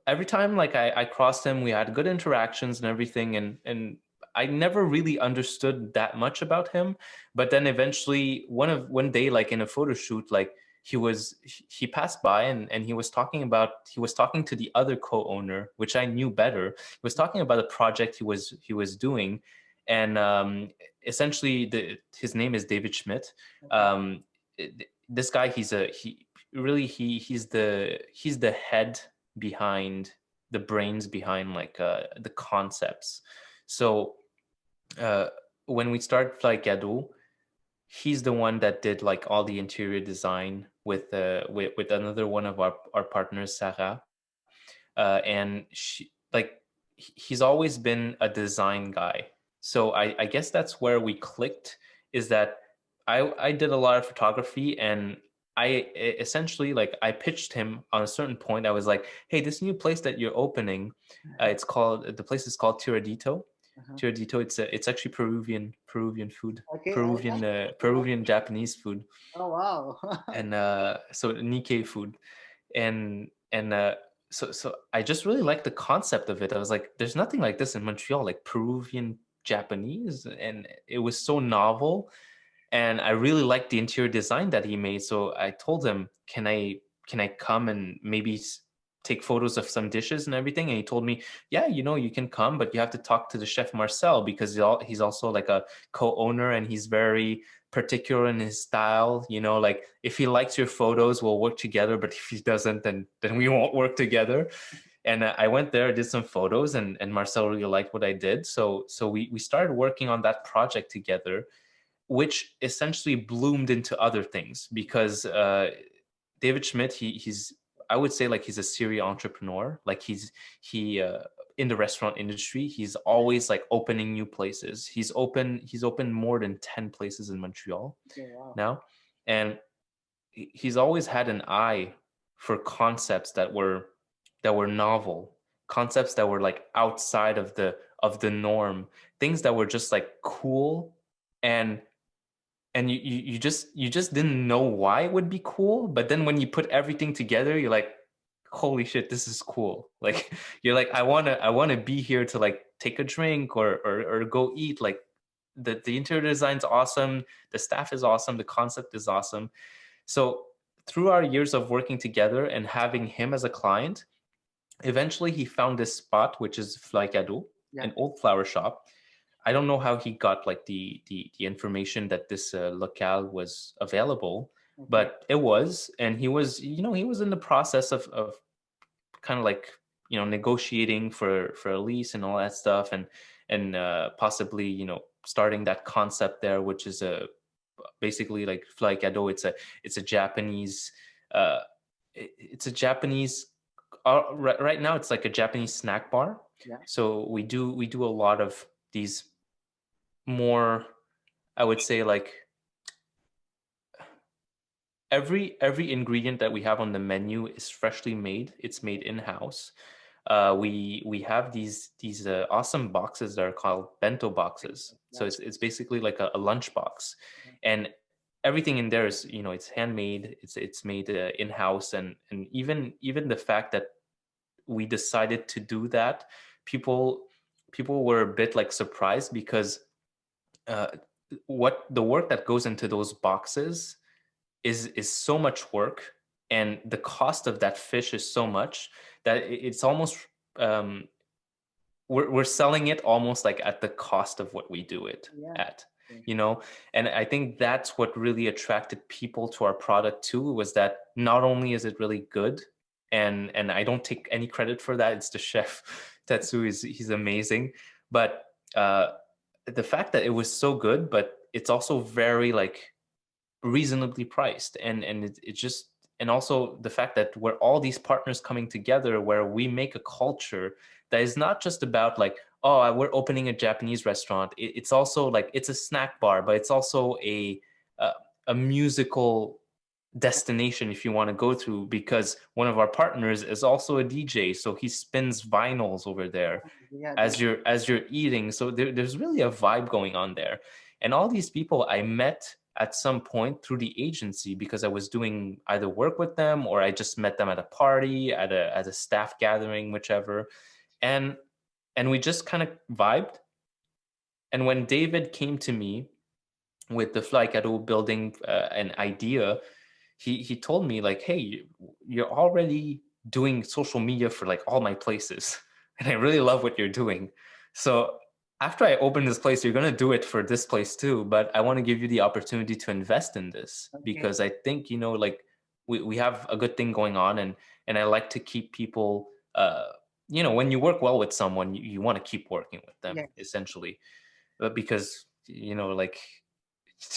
every time like I crossed him, we had good interactions and everything. And I never really understood that much about him. But then eventually one day, like in a photo shoot, like he passed by, and he was talking to the other co-owner, which I knew better. He was talking about a project he was doing. And essentially his name is David Schmidt.
Okay.
This guy, he's the head behind the brains behind like the concepts. So uh, when we started Fly Cadeau, he's the one that did like all the interior design with another one of our partners, Sarah. And she like he's always been a design guy. So I guess that's where we clicked, is that I did a lot of photography, and essentially, like, I pitched him on a certain point. I was like, hey, this new place that you're opening, the place is called Tiradito.
Uh-huh.
Tiradito, it's actually Peruvian food,
Okay.
Peruvian Japanese food.
Oh wow.
And so Nikkei food. And so I just really liked the concept of it. I was like, there's nothing like this in Montreal, like Peruvian Japanese, and it was so novel. And I really liked the interior design that he made. So I told him, can I come and maybe take photos of some dishes and everything? And he told me, yeah, you can come, but you have to talk to the chef Marcel, because he's also like a co-owner, and he's very particular in his style. Like, if he likes your photos, we'll work together, but if he doesn't, then we won't work together. And I went there, did some photos, and Marcel really liked what I did. So we started working on that project together, which essentially bloomed into other things, because David Schmidt, he's I would say, like, he's a serial entrepreneur. Like, he in the restaurant industry, he's always like opening new places. He's opened more than 10 places in Montreal
Okay. Wow.
now. And he's always had an eye for concepts that were novel, concepts that were like outside of the norm, things that were just like cool. And you just didn't know why it would be cool, but then when you put everything together, you're like, holy shit, this is cool. Like, you're like, I want to be here to like take a drink, or go eat. Like, the interior design's awesome, the staff is awesome, the concept is awesome. So through our years of working together and having him as a client, eventually he found this spot, which is Fly Cadeau,
Yeah.
an old flower shop. I don't know how he got like the information that this locale was available,
Okay.
but it was. And he was in the process of kind of like, negotiating for a lease and all that stuff, and possibly, starting that concept there, which is basically like Fly Cadeau. It's a Japanese uh it's a Japanese right now it's like a Japanese snack bar.
Yeah.
So we do a lot of these more, I would say, like, every ingredient that we have on the menu is freshly made. It's made in-house. We have these awesome boxes that are called bento boxes. So
Yeah.
it's basically like a lunch box, and everything in there is, it's handmade. It's made in-house. And even the fact that we decided to do that, people people were a bit like surprised, because uh, what the work that goes into those boxes is so much work, and the cost of that fish is so much that it's almost, um, we're selling it almost like at the cost of what we do it
Yeah.
at,
Okay.
you know. And I think that's what really attracted people to our product too, was that not only is it really good, and I don't take any credit for that, it's the chef Tetsu. He's amazing. But the fact that it was so good, but it's also very like reasonably priced, and it just, and also the fact that we're all these partners coming together, where we make a culture that is not just about like, oh, we're opening a Japanese restaurant. It's also like, it's a snack bar, but it's also a, a musical destination if you want to go through, because one of our partners is also a DJ, so he spins vinyls over there
Yeah.
as you're eating. So there's really a vibe going on there. And all these people I met at some point through the agency, because I was doing either work with them, or I just met them at a party, at a staff gathering, whichever. And we just kind of vibed. And when David came to me with the Fly Cadeau building an idea, he told me like, hey, you're already doing social media for like all my places, and I really love what you're doing. So after I open this place, you're gonna do it for this place too. But I want to give you the opportunity to invest in this
Okay.
because I think like we have a good thing going on, and I like to keep people. When you work well with someone, you want to keep working with them
Yes.
essentially, but because like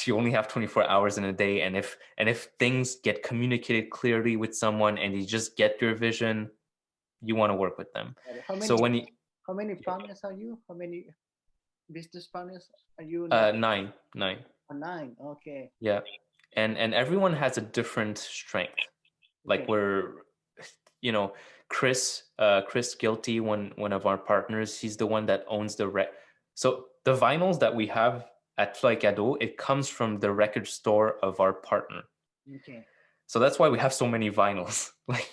you only have 24 hours in a day, and if things get communicated clearly with someone and you just get your vision, you want to work with them.
How
So
many
when you
how many partners are you? How many business partners are you now?
nine,
Oh, nine. Okay.
yeah, and everyone has a different strength. Like
Okay.
we're you know Chris Guilty, one of our partners, he's the one that owns so the vinyls that we have at Fly Cadeau, it comes from the record store of our partner.
Okay.
So that's why we have so many vinyls. Like,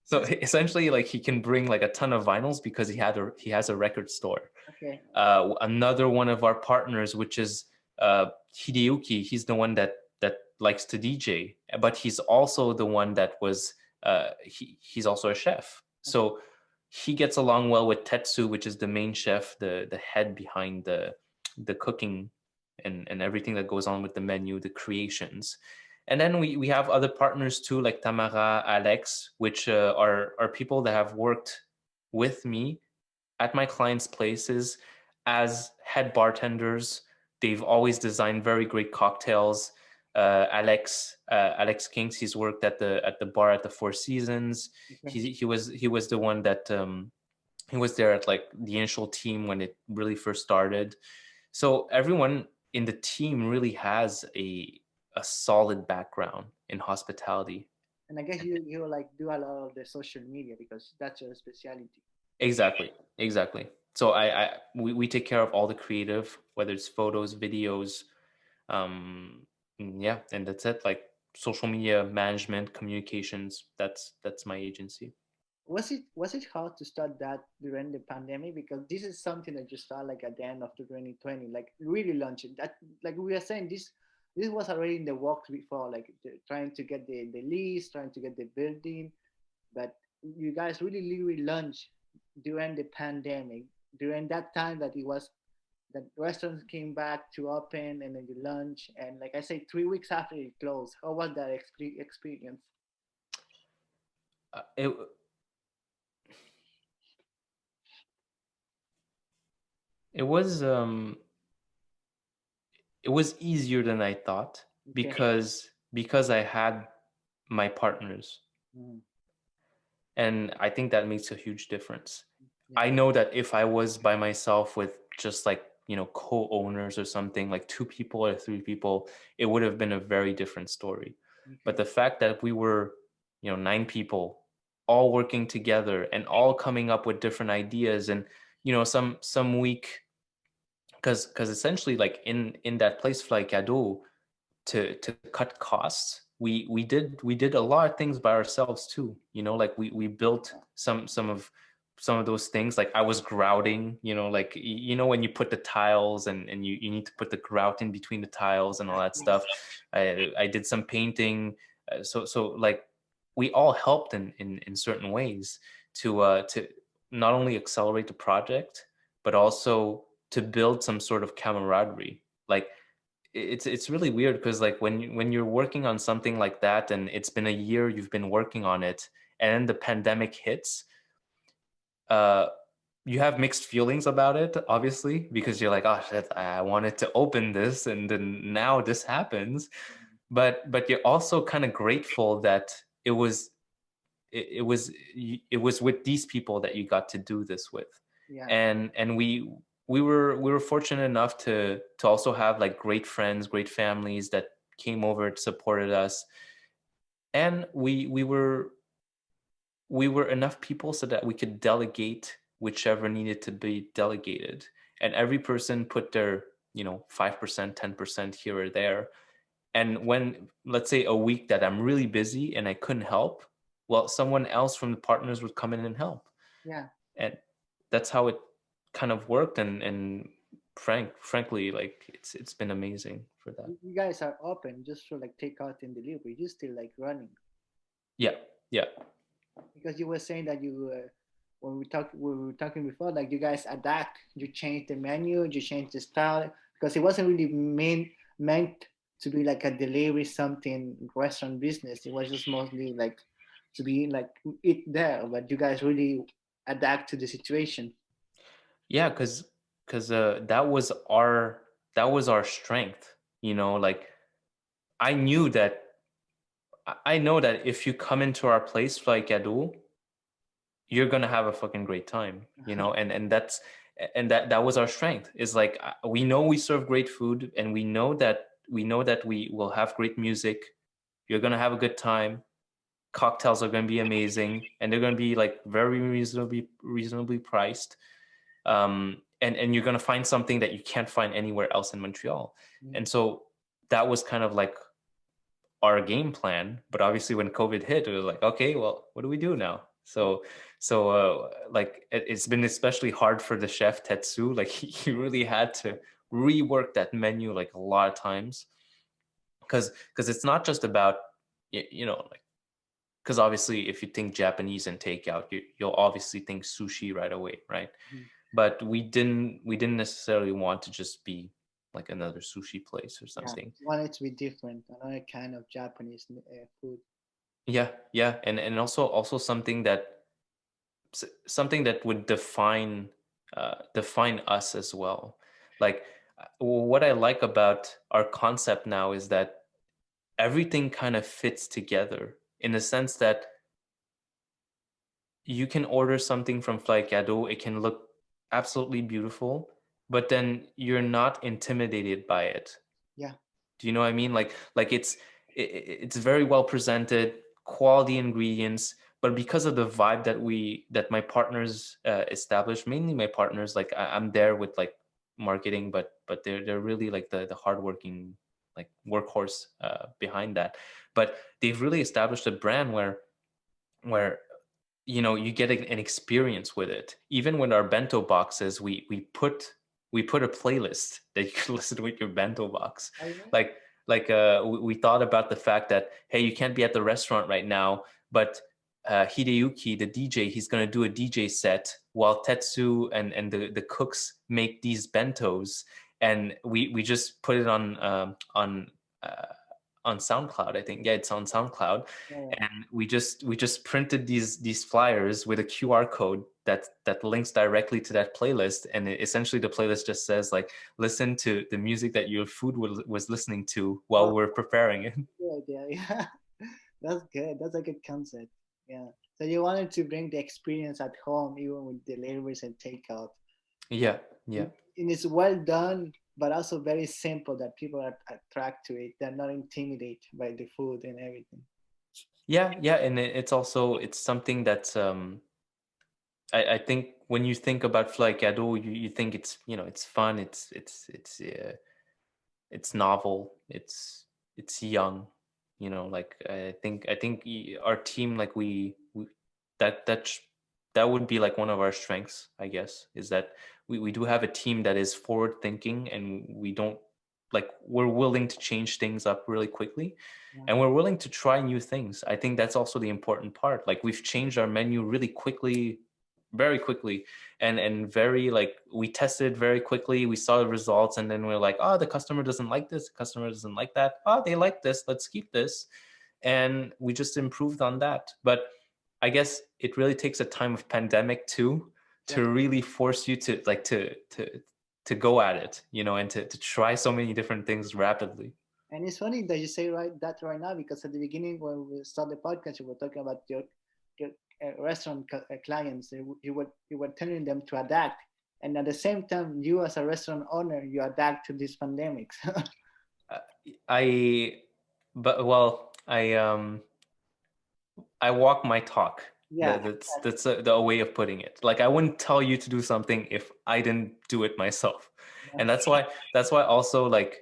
so essentially, like he can bring like a ton of vinyls because he has a record store.
Okay.
Another one of our partners, which is Hideyuki, he's the one that likes to DJ, but he's also the one that was he's also a chef.
Okay.
So he gets along well with Tetsu, which is the main chef, the head behind the cooking and everything that goes on with the menu, the creations. And then we have other partners too, like Tamara, Alex, which are people that have worked with me at my clients' places as head bartenders. They've always designed very great cocktails. Alex Kings, he's worked at the bar at the Four Seasons.
Okay.
He was the one that he was there at like the initial team when it really first started. So everyone in the team really has a solid background in hospitality.
And I guess you like do a lot of the social media because that's your specialty.
Exactly. So we take care of all the creative, whether it's photos, videos, yeah, and that's it. Like social media management, communications. That's my agency.
Was it hard to start that during the pandemic? Because this is something that you start like at the end of the 2020, like really launching that. Like we were saying, this was already in the works before, like trying to get the lease, trying to get the building, but you guys really launched during the pandemic, during that time that it was that restaurants came back to open and then you launch, and like I say, 3 weeks after it closed. How was that experience?
It it was it was easier than I thought
Okay.
because I had my partners,
Mm,
and I think that makes a huge difference.
yeah.
I know that if I was by myself with just like co-owners or something, like two people or three people, it would have been a very different story. But
Okay.
the fact that we were nine people all working together and all coming up with different ideas, and some week, because essentially, like in that place Fly Cadeau, to cut costs, we did a lot of things by ourselves too. Like we built some of those things. Like I was grouting, like when you put the tiles, and you need to put the grout in between the tiles and all that
Yes.
stuff. I did some painting. So like we all helped in certain ways to not only accelerate the project, but also to build some sort of camaraderie. Like it's really weird because like when you're working on something like that and it's been a year you've been working on it, and then the pandemic hits, uh you have mixed feelings about it, obviously, because you're like, oh shit, I wanted to open this and then now this happens. But you're also kind of grateful that it was with these people that you got to do this with.
Yeah.
And we were fortunate enough to also have like great friends, great families that came over, supported us. And we were enough people so that we could delegate whichever needed to be delegated, and every person put their 5%, 10% here or there. And when, let's say, a week that I'm really busy and I couldn't help, well, someone else from the partners would come in and help.
Yeah.
And that's how it kind of worked. And frankly, like it's been amazing for that.
You guys are open just for like takeout and delivery. You still like running
Yeah, yeah.
because you were saying that you when we were talking before, like you guys adapt, you change the menu, you change the style because it wasn't really meant to be like a delivery something restaurant business. It was just mostly like to be like eat there, but you guys really adapt to the situation.
Yeah, because that was our strength, like I knew that I know that if you come into our place like Adul, you're gonna have a fucking great time, and that was our strength. Is like we know we serve great food, and we know that we will have great music. You're gonna have a good time. Cocktails are gonna be amazing, and they're gonna be like very reasonably priced. And you're gonna find something that you can't find anywhere else in Montreal.
Mm.
And so that was kind of like our game plan. But obviously when COVID hit, it was like, okay, well, what do we do now? So like it's been especially hard for the chef Tetsu. Like he really had to rework that menu like a lot of times, because it's not just about like, because obviously if you think Japanese and takeout, you'll obviously think sushi right away, right?
Mm.
But we didn't necessarily want to just be like another sushi place or
Yeah,
something.
you want it to be different, another kind of Japanese food.
Yeah, yeah, and also something that would define us as well. Like what I like about our concept now is that everything kind of fits together in the sense that you can order something from Fly Gado, it can look absolutely beautiful, but then you're not intimidated by it.
Yeah,
Do you know what I mean? Like it's very well presented, quality ingredients, but because of the vibe that my partners established, mainly my partners, like I'm there with like marketing, but they're really like the hardworking like workhorse behind that. But they've really established a brand where you get an experience with it. Even with our bento boxes, we put a playlist that you can listen to with your bento box.
oh yeah,
Like we thought about the fact that, hey, you can't be at the restaurant right now, but Hideyuki, the DJ, he's gonna do a DJ set while Tetsu and the cooks make these bentos, and we just put it uh, on SoundCloud. I think, yeah, it's on SoundCloud,
yeah, yeah.
and we just printed these flyers with a QR code that links directly to that playlist, and essentially the playlist just says like, listen to the music that your food was listening to while
Oh,
we're preparing it.
good idea. Yeah, that's good. That's a good concept. Yeah. So you wanted to bring the experience at home, even with deliveries and takeout.
Yeah, yeah,
And it's well done, but also very simple that people are attracted to it. They're not intimidated by the food and everything.
yeah, and it's something that I think when you think about Fly Cadeau, you think it's fun, it's novel, it's young, like I think our team, like we that would be like one of our strengths, I guess, is that we do have a team that is forward thinking, and we don't, like, we're willing to change things up really quickly,
Yeah.
and we're willing to try new things. I think that's also the important part. Like, we've changed our menu really quickly, very quickly, and very, like, we tested very quickly, we saw the results, and then we're like, oh, the customer doesn't like this, the customer doesn't like that, oh, they like this, let's keep this. And we just improved on that. But I guess it really takes a time of pandemic too,
Yeah.
to really force you to like to go at it, and to try so many different things rapidly.
And it's funny that you say right now because at the beginning when we started the podcast, you were talking about your restaurant clients. You were telling them to adapt, and at the same time, you as a restaurant owner, you adapt to these pandemics.
Uh, I but well I walk my talk.
Yeah,
That's the way of putting it. Like, I wouldn't tell you to do something if I didn't do it myself. And that's why also, like,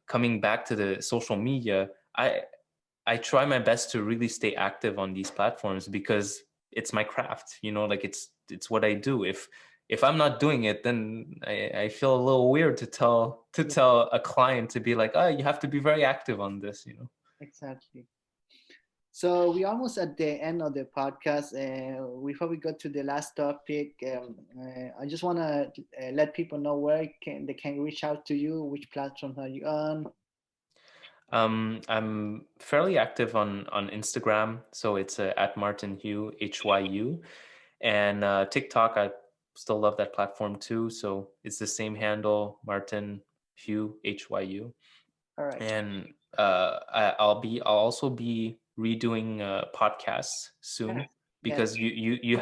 coming back to the social media, I try my best to really stay active on these platforms because it's my craft, like it's what I do. if I'm not doing it, then I feel a little weird to
Yeah,
tell a client to be like, oh, you have to be very active on this, you know.
exactly. So we almost at the end of the podcast. Before we go to the last topic, I just want to let people know where they can reach out to you. Which platforms are you on?
I'm fairly active on Instagram, so it's at Martin Hugh HYU, and TikTok. I still love that platform too, so it's the same handle, Martin Hugh HYU.
All right.
And I'll also be redoing podcasts soon
Yes. Yes.
because you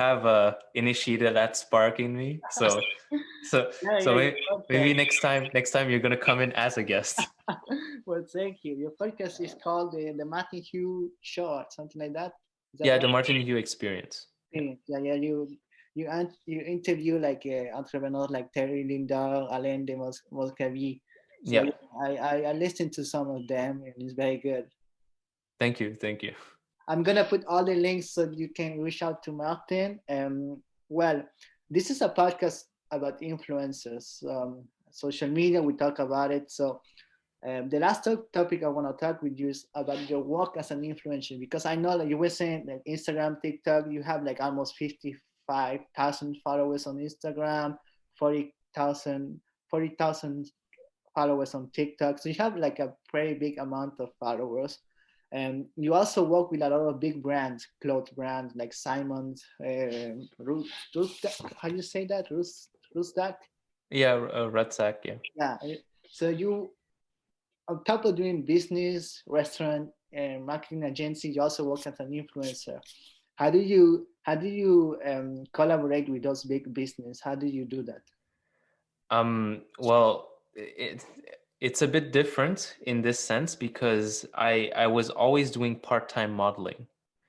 have initiated that spark in me. So
Yeah,
so
yeah, your
maybe
podcast.
next time you're gonna come in as a guest.
Well, thank you. Your podcast is called the Matthew Hugh Show or something like that. Is that
Yeah,
right?
the Martin Hugh experience. Yeah.
Yeah, yeah, yeah. You interview like entrepreneurs like Terry Linda, Alain de Moscavi. So
Yeah.
yeah, I listened to some of them and it's very good.
Thank you. Thank you.
I'm gonna put all the links so you can reach out to Martin. Well, this is a podcast about influencers, social media. We talk about it. So the last topic I want to talk with you is about your work as an influencer because I know that you were saying that Instagram, TikTok, you have like almost 55,000 followers on Instagram, 40,000 followers on TikTok. So you have like a very big amount of followers. And you also work with a lot of big brands, clothes brands like Simon's, how do you say that? Rusdak?
Yeah, Red Sack. Yeah.
Yeah. So you, on top of doing business, restaurant, and marketing agency, you also work as an influencer. How do you collaborate with those big business? How do you do that?
Well, it's a bit different in this sense because I was always doing part-time modeling.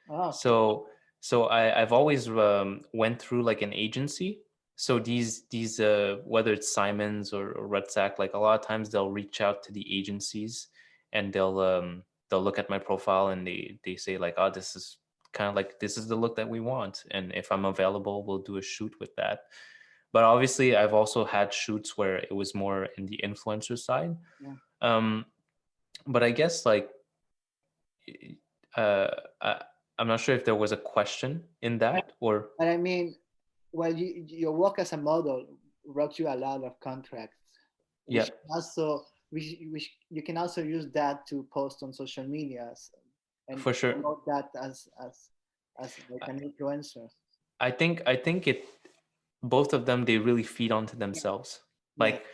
Oh, okay.
So I've always went through like an agency. So these whether it's Simons or Red Sack, like a lot of times they'll reach out to the agencies and they'll look at my profile and they say like, oh, this is kind of like this is the look that we want, and if I'm available, we'll do a shoot with that. But obviously, I've also had shoots where it was more in the influencer side.
Yeah.
Um, but I guess like uh, I, I'm not sure if there was a question in that or
But I mean, well, your work as a model brought you a lot of contracts,
yeah,
which you can also use that to post on social media and
for sure.
promote that as like
I
an influencer.
I think it both of them they really feed onto
Yeah,
themselves.
yeah,
Like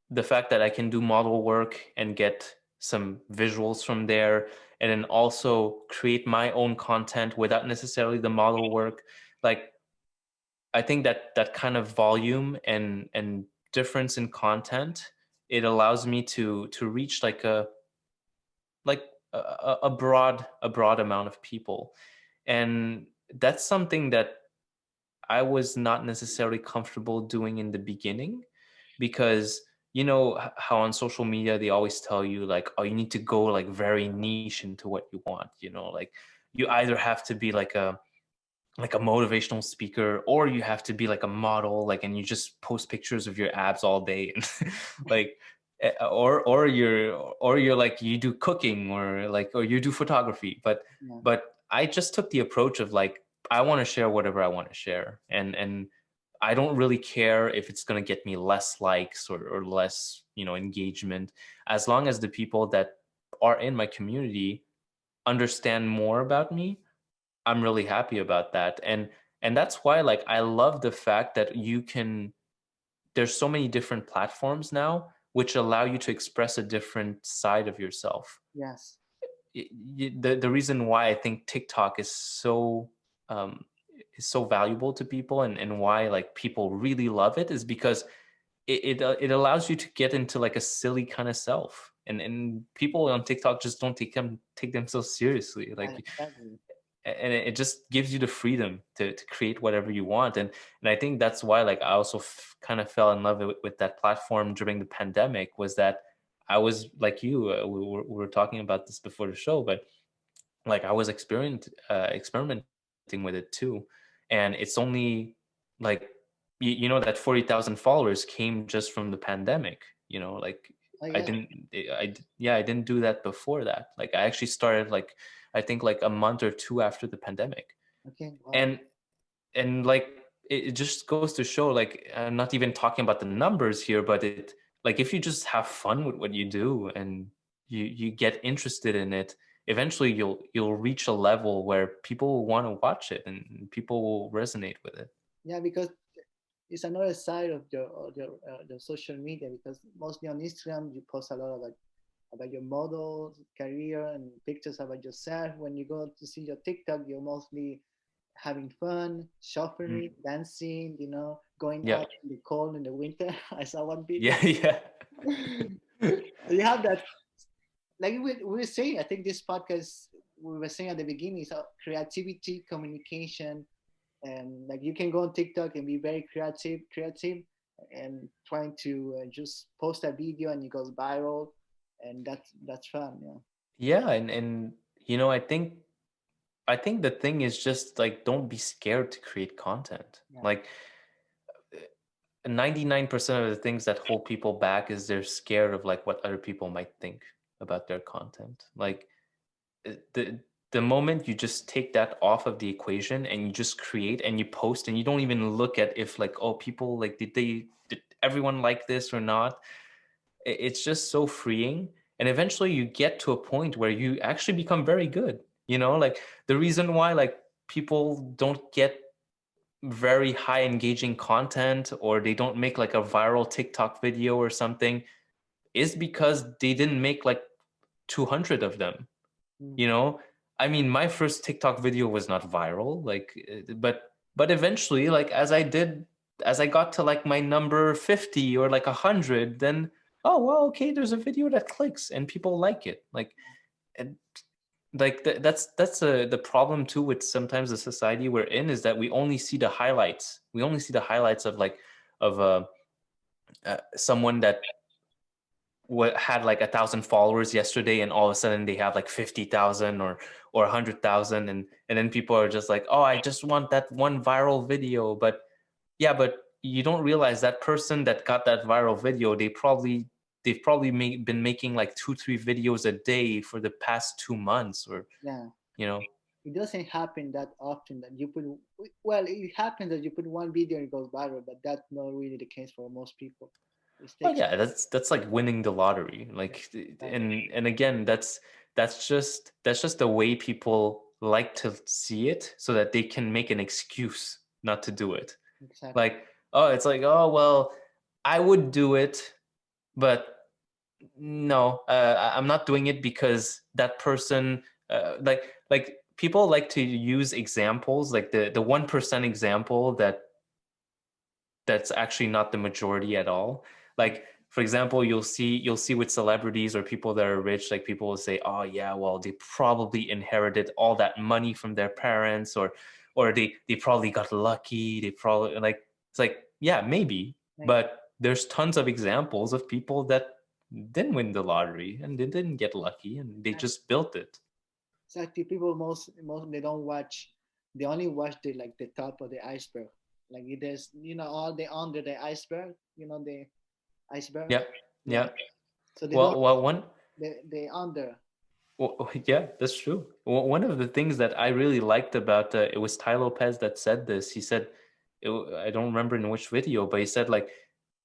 the fact that I can do model work and get some visuals from there, and then also create my own content without necessarily the model work. Like I think that that kind of volume and difference in content, it allows me to reach like a broad amount of people, and that's something that I was not necessarily comfortable doing in the beginning because you know how on social media they always tell you like, oh, you need to go like very niche into what you want, you know, like you either have to be like a motivational speaker or you have to be like a model, like, and you just post pictures of your abs all day and like or you're like you do cooking or you do photography,
yeah,
but I just took the approach of like I want to share whatever I want to share, and I don't really care if it's going to get me less likes or less, you know, engagement, as long as the people that are in my community understand more about me. I'm really happy about that. And that's why like I love the fact that you can there's so many different platforms now which allow you to express a different side of yourself.
yes,
The reason why I think TikTok um is so valuable to people, and why like people really love it is because it allows you to get into like a silly kind of self, and people on TikTok just don't take themselves seriously,
yeah,
like,
exactly.
and it just gives you the freedom to create whatever you want, and I think that's why like I also kind of fell in love with that platform during the pandemic, was that I was like you, we were talking about this before the show, but like I was experimenting with it too, and it's only like you know that 40,000 followers came just from the pandemic. Like
Oh
I
yeah.
didn't, yeah, I didn't do that before that. Like I actually started like, I think like a month or two after the pandemic.
Okay. Wow.
And like it just goes to show, like I'm not even talking about the numbers here, but it, like if you just have fun with what you do and you get interested in it, eventually you'll reach a level where people will want to watch it and people will resonate with it.
Yeah, because it's another side of your social media, because mostly on Instagram you post a lot about your model career and pictures about yourself. When you go to see your TikTok, you're mostly having fun, shuffling,
Mm.
dancing, going
Yeah.
out in the cold in the winter. I saw one video.
Yeah. Yeah.
You have that, like we were saying, I think this podcast, we were saying at the beginning, is creativity, communication, and like you can go on TikTok and be very creative, and trying to just post a video and it goes viral, and that's fun. Yeah.
Yeah, and I think the thing is just like don't be scared to create content.
Yeah.
Like 99% of the things that hold people back is they're scared of like what other people might think about their content. Like the moment you just take that off of the equation and you just create and you post and you don't even look at if like, oh, people like, did everyone like this or not? It's just so freeing. And eventually you get to a point where you actually become very good. Like the reason why like people don't get very high engaging content, or they don't make like a viral TikTok video or something, is because they didn't make like 200 of them.
Mm.
you know I mean, my first TikTok video was not viral, like, but eventually, like, as I got to like my number 50 or like 100, then, oh well, okay, there's a video that clicks and people like it, like. And like the problem too with sometimes the society we're in, is that we only see the highlights. We only see the highlights of like, of someone that had like 1,000 followers yesterday, and all of a sudden they have like 50,000 or 100,000, and then people are just like, oh, I just want that one viral video. But yeah, but you don't realize that person that got that viral video, they've probably been making like 2-3 videos a day for the past 2 months, or
Yeah.
you know
It doesn't happen that often that you put. Well, it happens that you put one video and it goes viral, but that's not really the case for most people. It
Oh
takes.
yeah, that's like winning the lottery. Like,
Exactly.
and again, that's just the way people like to see it, so that they can make an excuse not to do it.
Exactly.
Like, oh, it's like, oh well, I would do it, but no, I'm not doing it because that person, like people like to use examples, like the 1% example, that's actually not the majority at all. Like, for example, you'll see with celebrities or people that are rich, like people will say, oh yeah, well, they probably inherited all that money from their parents, or they probably got lucky. They probably, like, it's like, yeah, maybe,
Maybe.
but there's tons of examples of people that didn't win the lottery and they didn't get lucky and they just built it.
Exactly. People most they don't watch. They only watch the top of the iceberg. Like there's all the under the iceberg. The iceberg.
Yeah,
Yeah.
yeah.
So they don't
Well, one.
the under.
Well, yeah, that's true. One of the things that I really liked about, it was Ty Lopez that said this. He said, I don't remember in which video, but he said, like,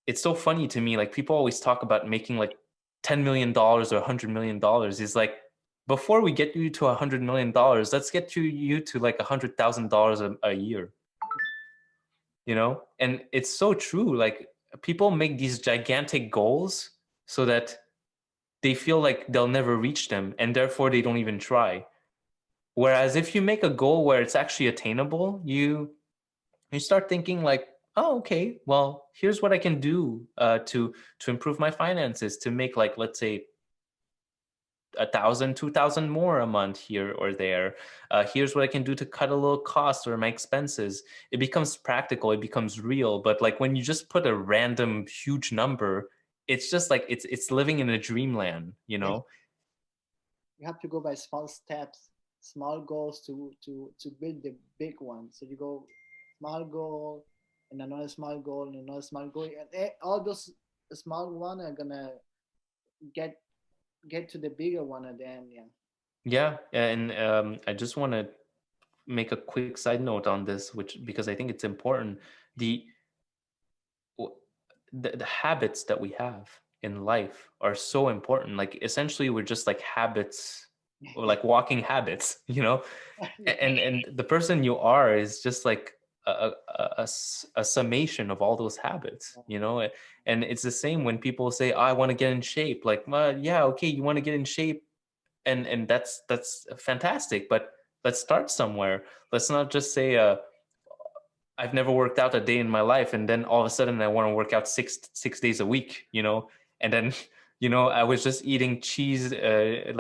it's so funny to me. Like, people always talk about making like $10 million or $100 million. He's like, before we get you to $100 million, let's get you to like $100,000 a year. And it's so true. Like, people make these gigantic goals so that they feel like they'll never reach them, and therefore they don't even try. Whereas if you make a goal where it's actually attainable, you start thinking like, oh, okay, well, here's what I can do, to improve my finances, to make, like, let's say 1,000, 2,000 more a month here or there. Here's what I can do to cut a little cost or my expenses. It becomes practical, it becomes real. But like when you just put a random huge number, it's just like it's living in a dreamland, you
Yeah.
know?
You have to go by small steps, small goals to build the big one. So you go small goal, and another small goal and another small goal, and all those small one are gonna get get to the bigger one at the end. Yeah.
Yeah, and I just want to make a quick side note on this, which because I think it's important. The the habits that we have in life are so important. Like essentially, we're just like habits, or like walking habits, you know. And the person you are is just like a summation of all those habits, you know. And it's the same when people say, oh, I want to get in shape. Like, well, yeah, okay, you want to get in shape, and that's fantastic, but let's start somewhere. Let's not just say I've never worked out a day in my life, and then all of a sudden I want to work out six days a week, you know. And then I was just eating cheese,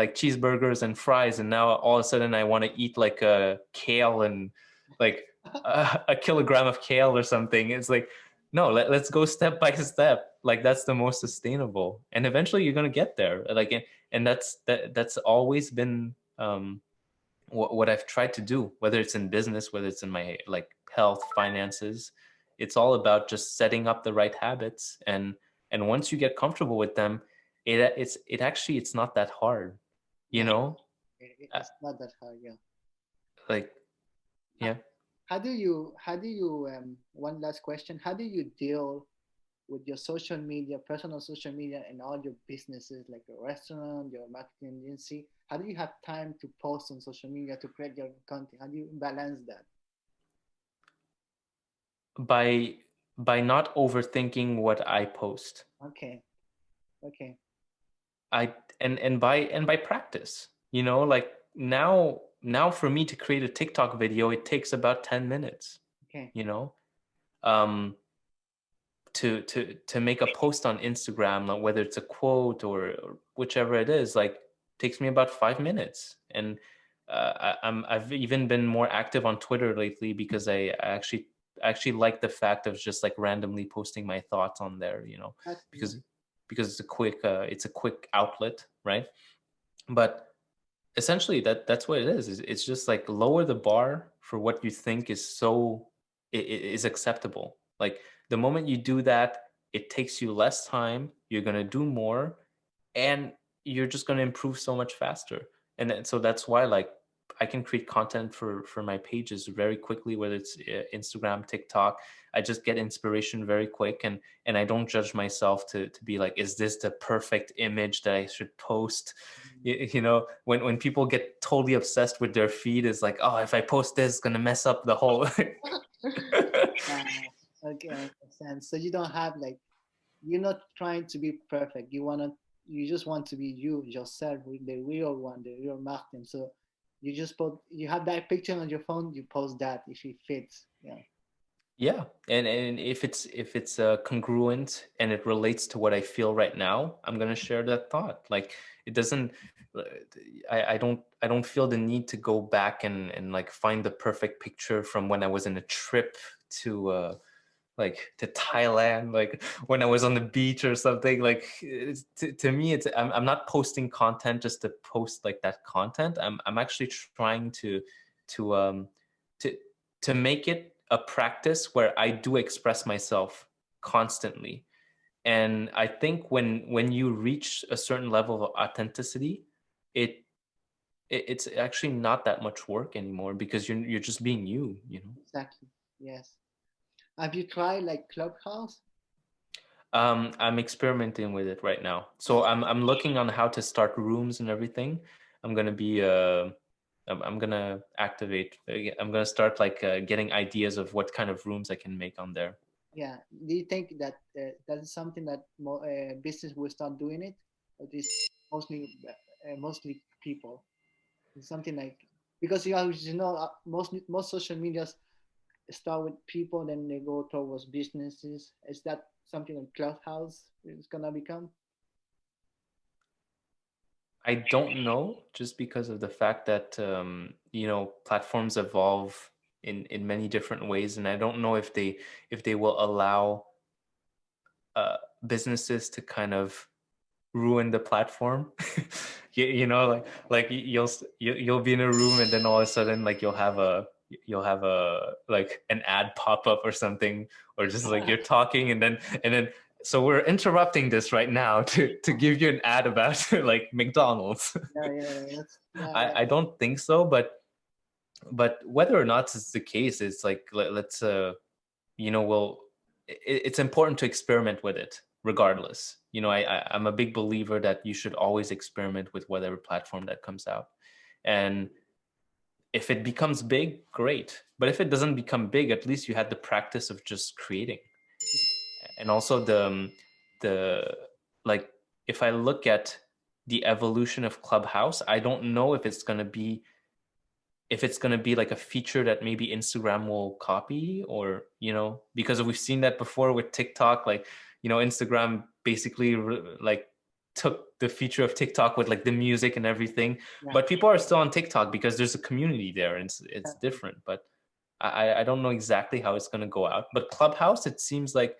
like cheeseburgers and fries, and now all of a sudden I want to eat like a kale and like a kilogram of kale or something. It's like, no, let's go step by step. Like that's the most sustainable, and eventually you're gonna get there. Like, and that's always been what I've tried to do, whether it's in business, whether it's in my like health, finances. It's all about just setting up the right habits, and once you get comfortable with them, it actually it's not that hard, you
Yeah,
know. Uh,
it's not that hard. Yeah.
like
How,
yeah.
one last question, how do you deal with your social media, personal social media, and all your businesses like your restaurant, your marketing agency? How do you have time to post on social media to create your content? How do you balance that?
by by not overthinking what I post.
Okay, okay,
I and by practice, like now for me to create a TikTok video, it takes about 10 minutes,
okay.
you know. Um to make a post on Instagram, like whether it's a quote or whichever it is, like takes me about 5 minutes. And I've even been more active on Twitter lately because I actually like the fact of just like randomly posting my thoughts on there,
That's nice.
because it's a quick outlet, right? But essentially that's what it is. It's just like lower the bar for what you think is acceptable. Like the moment you do that, it takes you less time, you're going to do more, and you're just going to improve so much faster. So that's why, like, I can create content for my pages very quickly, whether it's Instagram, TikTok. I just get inspiration very quick, and I don't judge myself to be like, is this the perfect image that I should post? When people get totally obsessed with their feed, is like, oh, if I post this, it's gonna mess up the whole.
Okay, I understand. So you don't have like, you're not trying to be perfect. You just want to be you yourself with the real one, the real Martin. So you have that picture on your phone, you post that if it fits. Yeah,
Yeah, and if it's congruent and it relates to what I feel right now, I'm gonna share that thought. Like it doesn't, I don't feel the need to go back and like find the perfect picture from when I was in a trip to to Thailand, like when I was on the beach or something. Like to me, I'm not posting content just to post like that content. I'm actually trying to to to make it a practice where I do express myself constantly. And I think when you reach a certain level of authenticity, it it's actually not that much work anymore because you're just being you.
exactly. Yes. Have you tried like Clubhouse?
I'm experimenting with it right now.
Uh,
So I'm looking on how to start rooms and everything. I'm gonna be I'm gonna activate. I'm gonna start like getting ideas of what kind of rooms I can make on there.
yeah. Do you think that that is something that business will start doing it, or this mostly people? It's something like, because most social medias start with people, then they go towards businesses. Is that something that Clubhouse is gonna become?
I don't know, just because of the fact that platforms evolve in many different ways, and I don't know if they will allow businesses to kind of ruin the platform. Like you'll be in a room and then all of a sudden like you'll have you'll have a like an ad pop up or something, or just like you're talking and then so we're interrupting this right now to give you an ad about like McDonald's.
Yeah, yeah,
I don't think so, but whether or not it's the case, it's like let's well, it's important to experiment with it regardless. I'm a big believer that you should always experiment with whatever platform that comes out, and if it becomes big, great. But if it doesn't become big, at least you had the practice of just creating. And also the like if I look at the evolution of Clubhouse, I don't know if it's going to be like a feature that maybe Instagram will copy, or because we've seen that before with TikTok, like Instagram basically like took the feature of TikTok with like the music and everything,
yeah,
but people are still on TikTok because there's a community there, and it's
yeah.
different. But I don't know exactly how it's going to go out. But Clubhouse, it seems like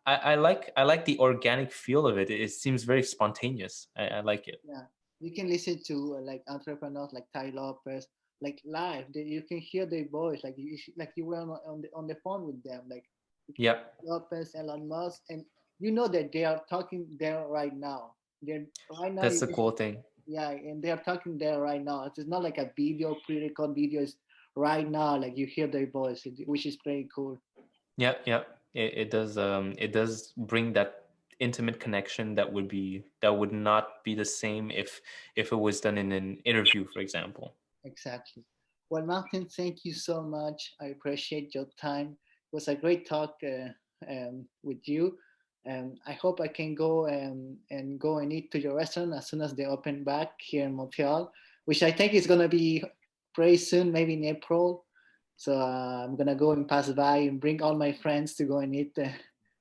I like the organic feel of it. It seems very spontaneous. I like it.
Yeah, you can listen to like entrepreneurs like Ty Lopez, like live. You can hear their voice, like like you were on the phone with them, like you can
Yeah,
Lopez, Elon Musk, and you know that they are talking there right now. They're right now.
that's the cool thing.
Yeah, and they are talking there right now. It's not like a video, pre-record videos right now. Like you hear their voice, which is pretty cool.
Yeah, yeah. It does bring that intimate connection that would not be the same if it was done in an interview, for example.
Exactly. Well, Martin, thank you so much. I appreciate your time. It was a great talk with you. I hope I can go and go and eat to your restaurant as soon as they open back here in Montreal, which I think is gonna be pretty soon, maybe in April. So I'm gonna go and pass by and bring all my friends to go and eat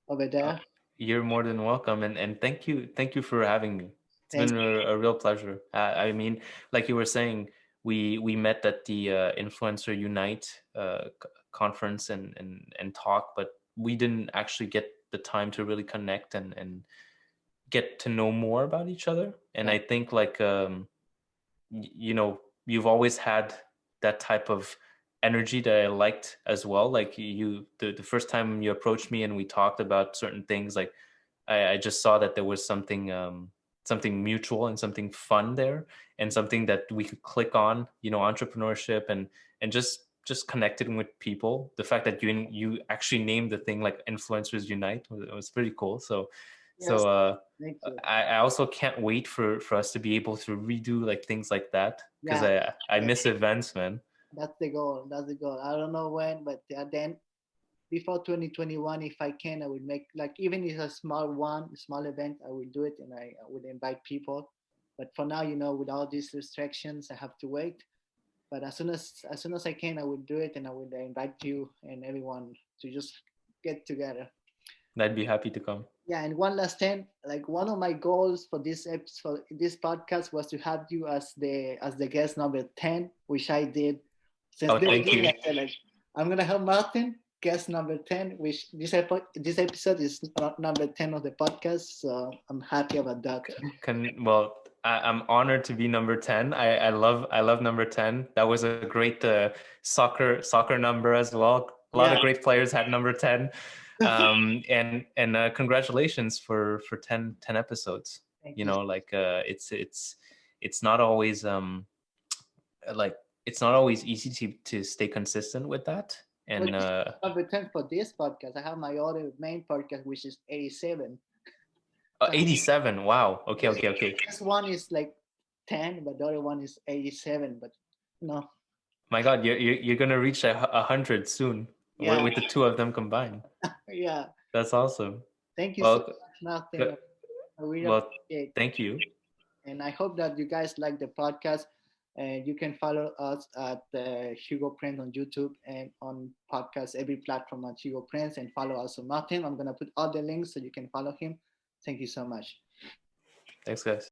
over
Uh,
there.
you're more than welcome, and thank you for having me. It's
Thank
been a real pleasure. I mean, like you were saying, we met at the Influencer Unite conference and talk, but we didn't actually get the time to really connect and get to know more about each other. And
you.
I think like you've always had that type of energy that I liked as well. Like the first time you approached me and we talked about certain things, like I just saw that there was something mutual and something fun there, and something that we could click on, entrepreneurship and just connecting with people. The fact that you actually named the thing like Influencers Unite was pretty cool. So
Yes,
so
thank you.
I also can't wait for us to be able to redo like things like that, because
Yeah,
I miss events, man.
that's the goal. That's the goal. I don't know when, but then before 2021, if I can, I would make like even if it's a small one, a small event, I will do it and I would invite people. But for now, with all these restrictions, I have to wait. But as soon as I can, I would do it and I would invite you and everyone to just get together.
I'd be happy to come.
Yeah, and one last thing, like one of my goals for this episode, this podcast was to have you as the guest number 10, which I did since
Oh,
the
thank
beginning.
you.
I said like I'm gonna have Martin guest number 10, which this episode is number 10 of the podcast, so I'm happy about that.
Well, I'm honored to be number 10. I love number 10. That was a great soccer number as well. A lot
Yeah,
of great players had number 10. And congratulations for 10 episodes.
thank you.
Like it's not always like it's not always easy to stay consistent with that.
Well,
And
this is number 10 for this podcast. I have my other main podcast, which is 87. So
87. Wow. Okay,
this,
okay, okay.
this one is like 10, but the other one is 87. But no,
My God, you're gonna reach 100 soon
yeah,
with the two of them combined.
yeah.
That's awesome.
Thank you so
Well,
much, Martin.
good.
I really
Well,
appreciate,
thank you.
and I hope that you guys like the podcast. And you can follow us at Hugo Prince on YouTube and on podcast every platform at Hugo Prince, and follow also Martin. I'm gonna put all the links so you can follow him. Thank you so much.
Thanks, guys.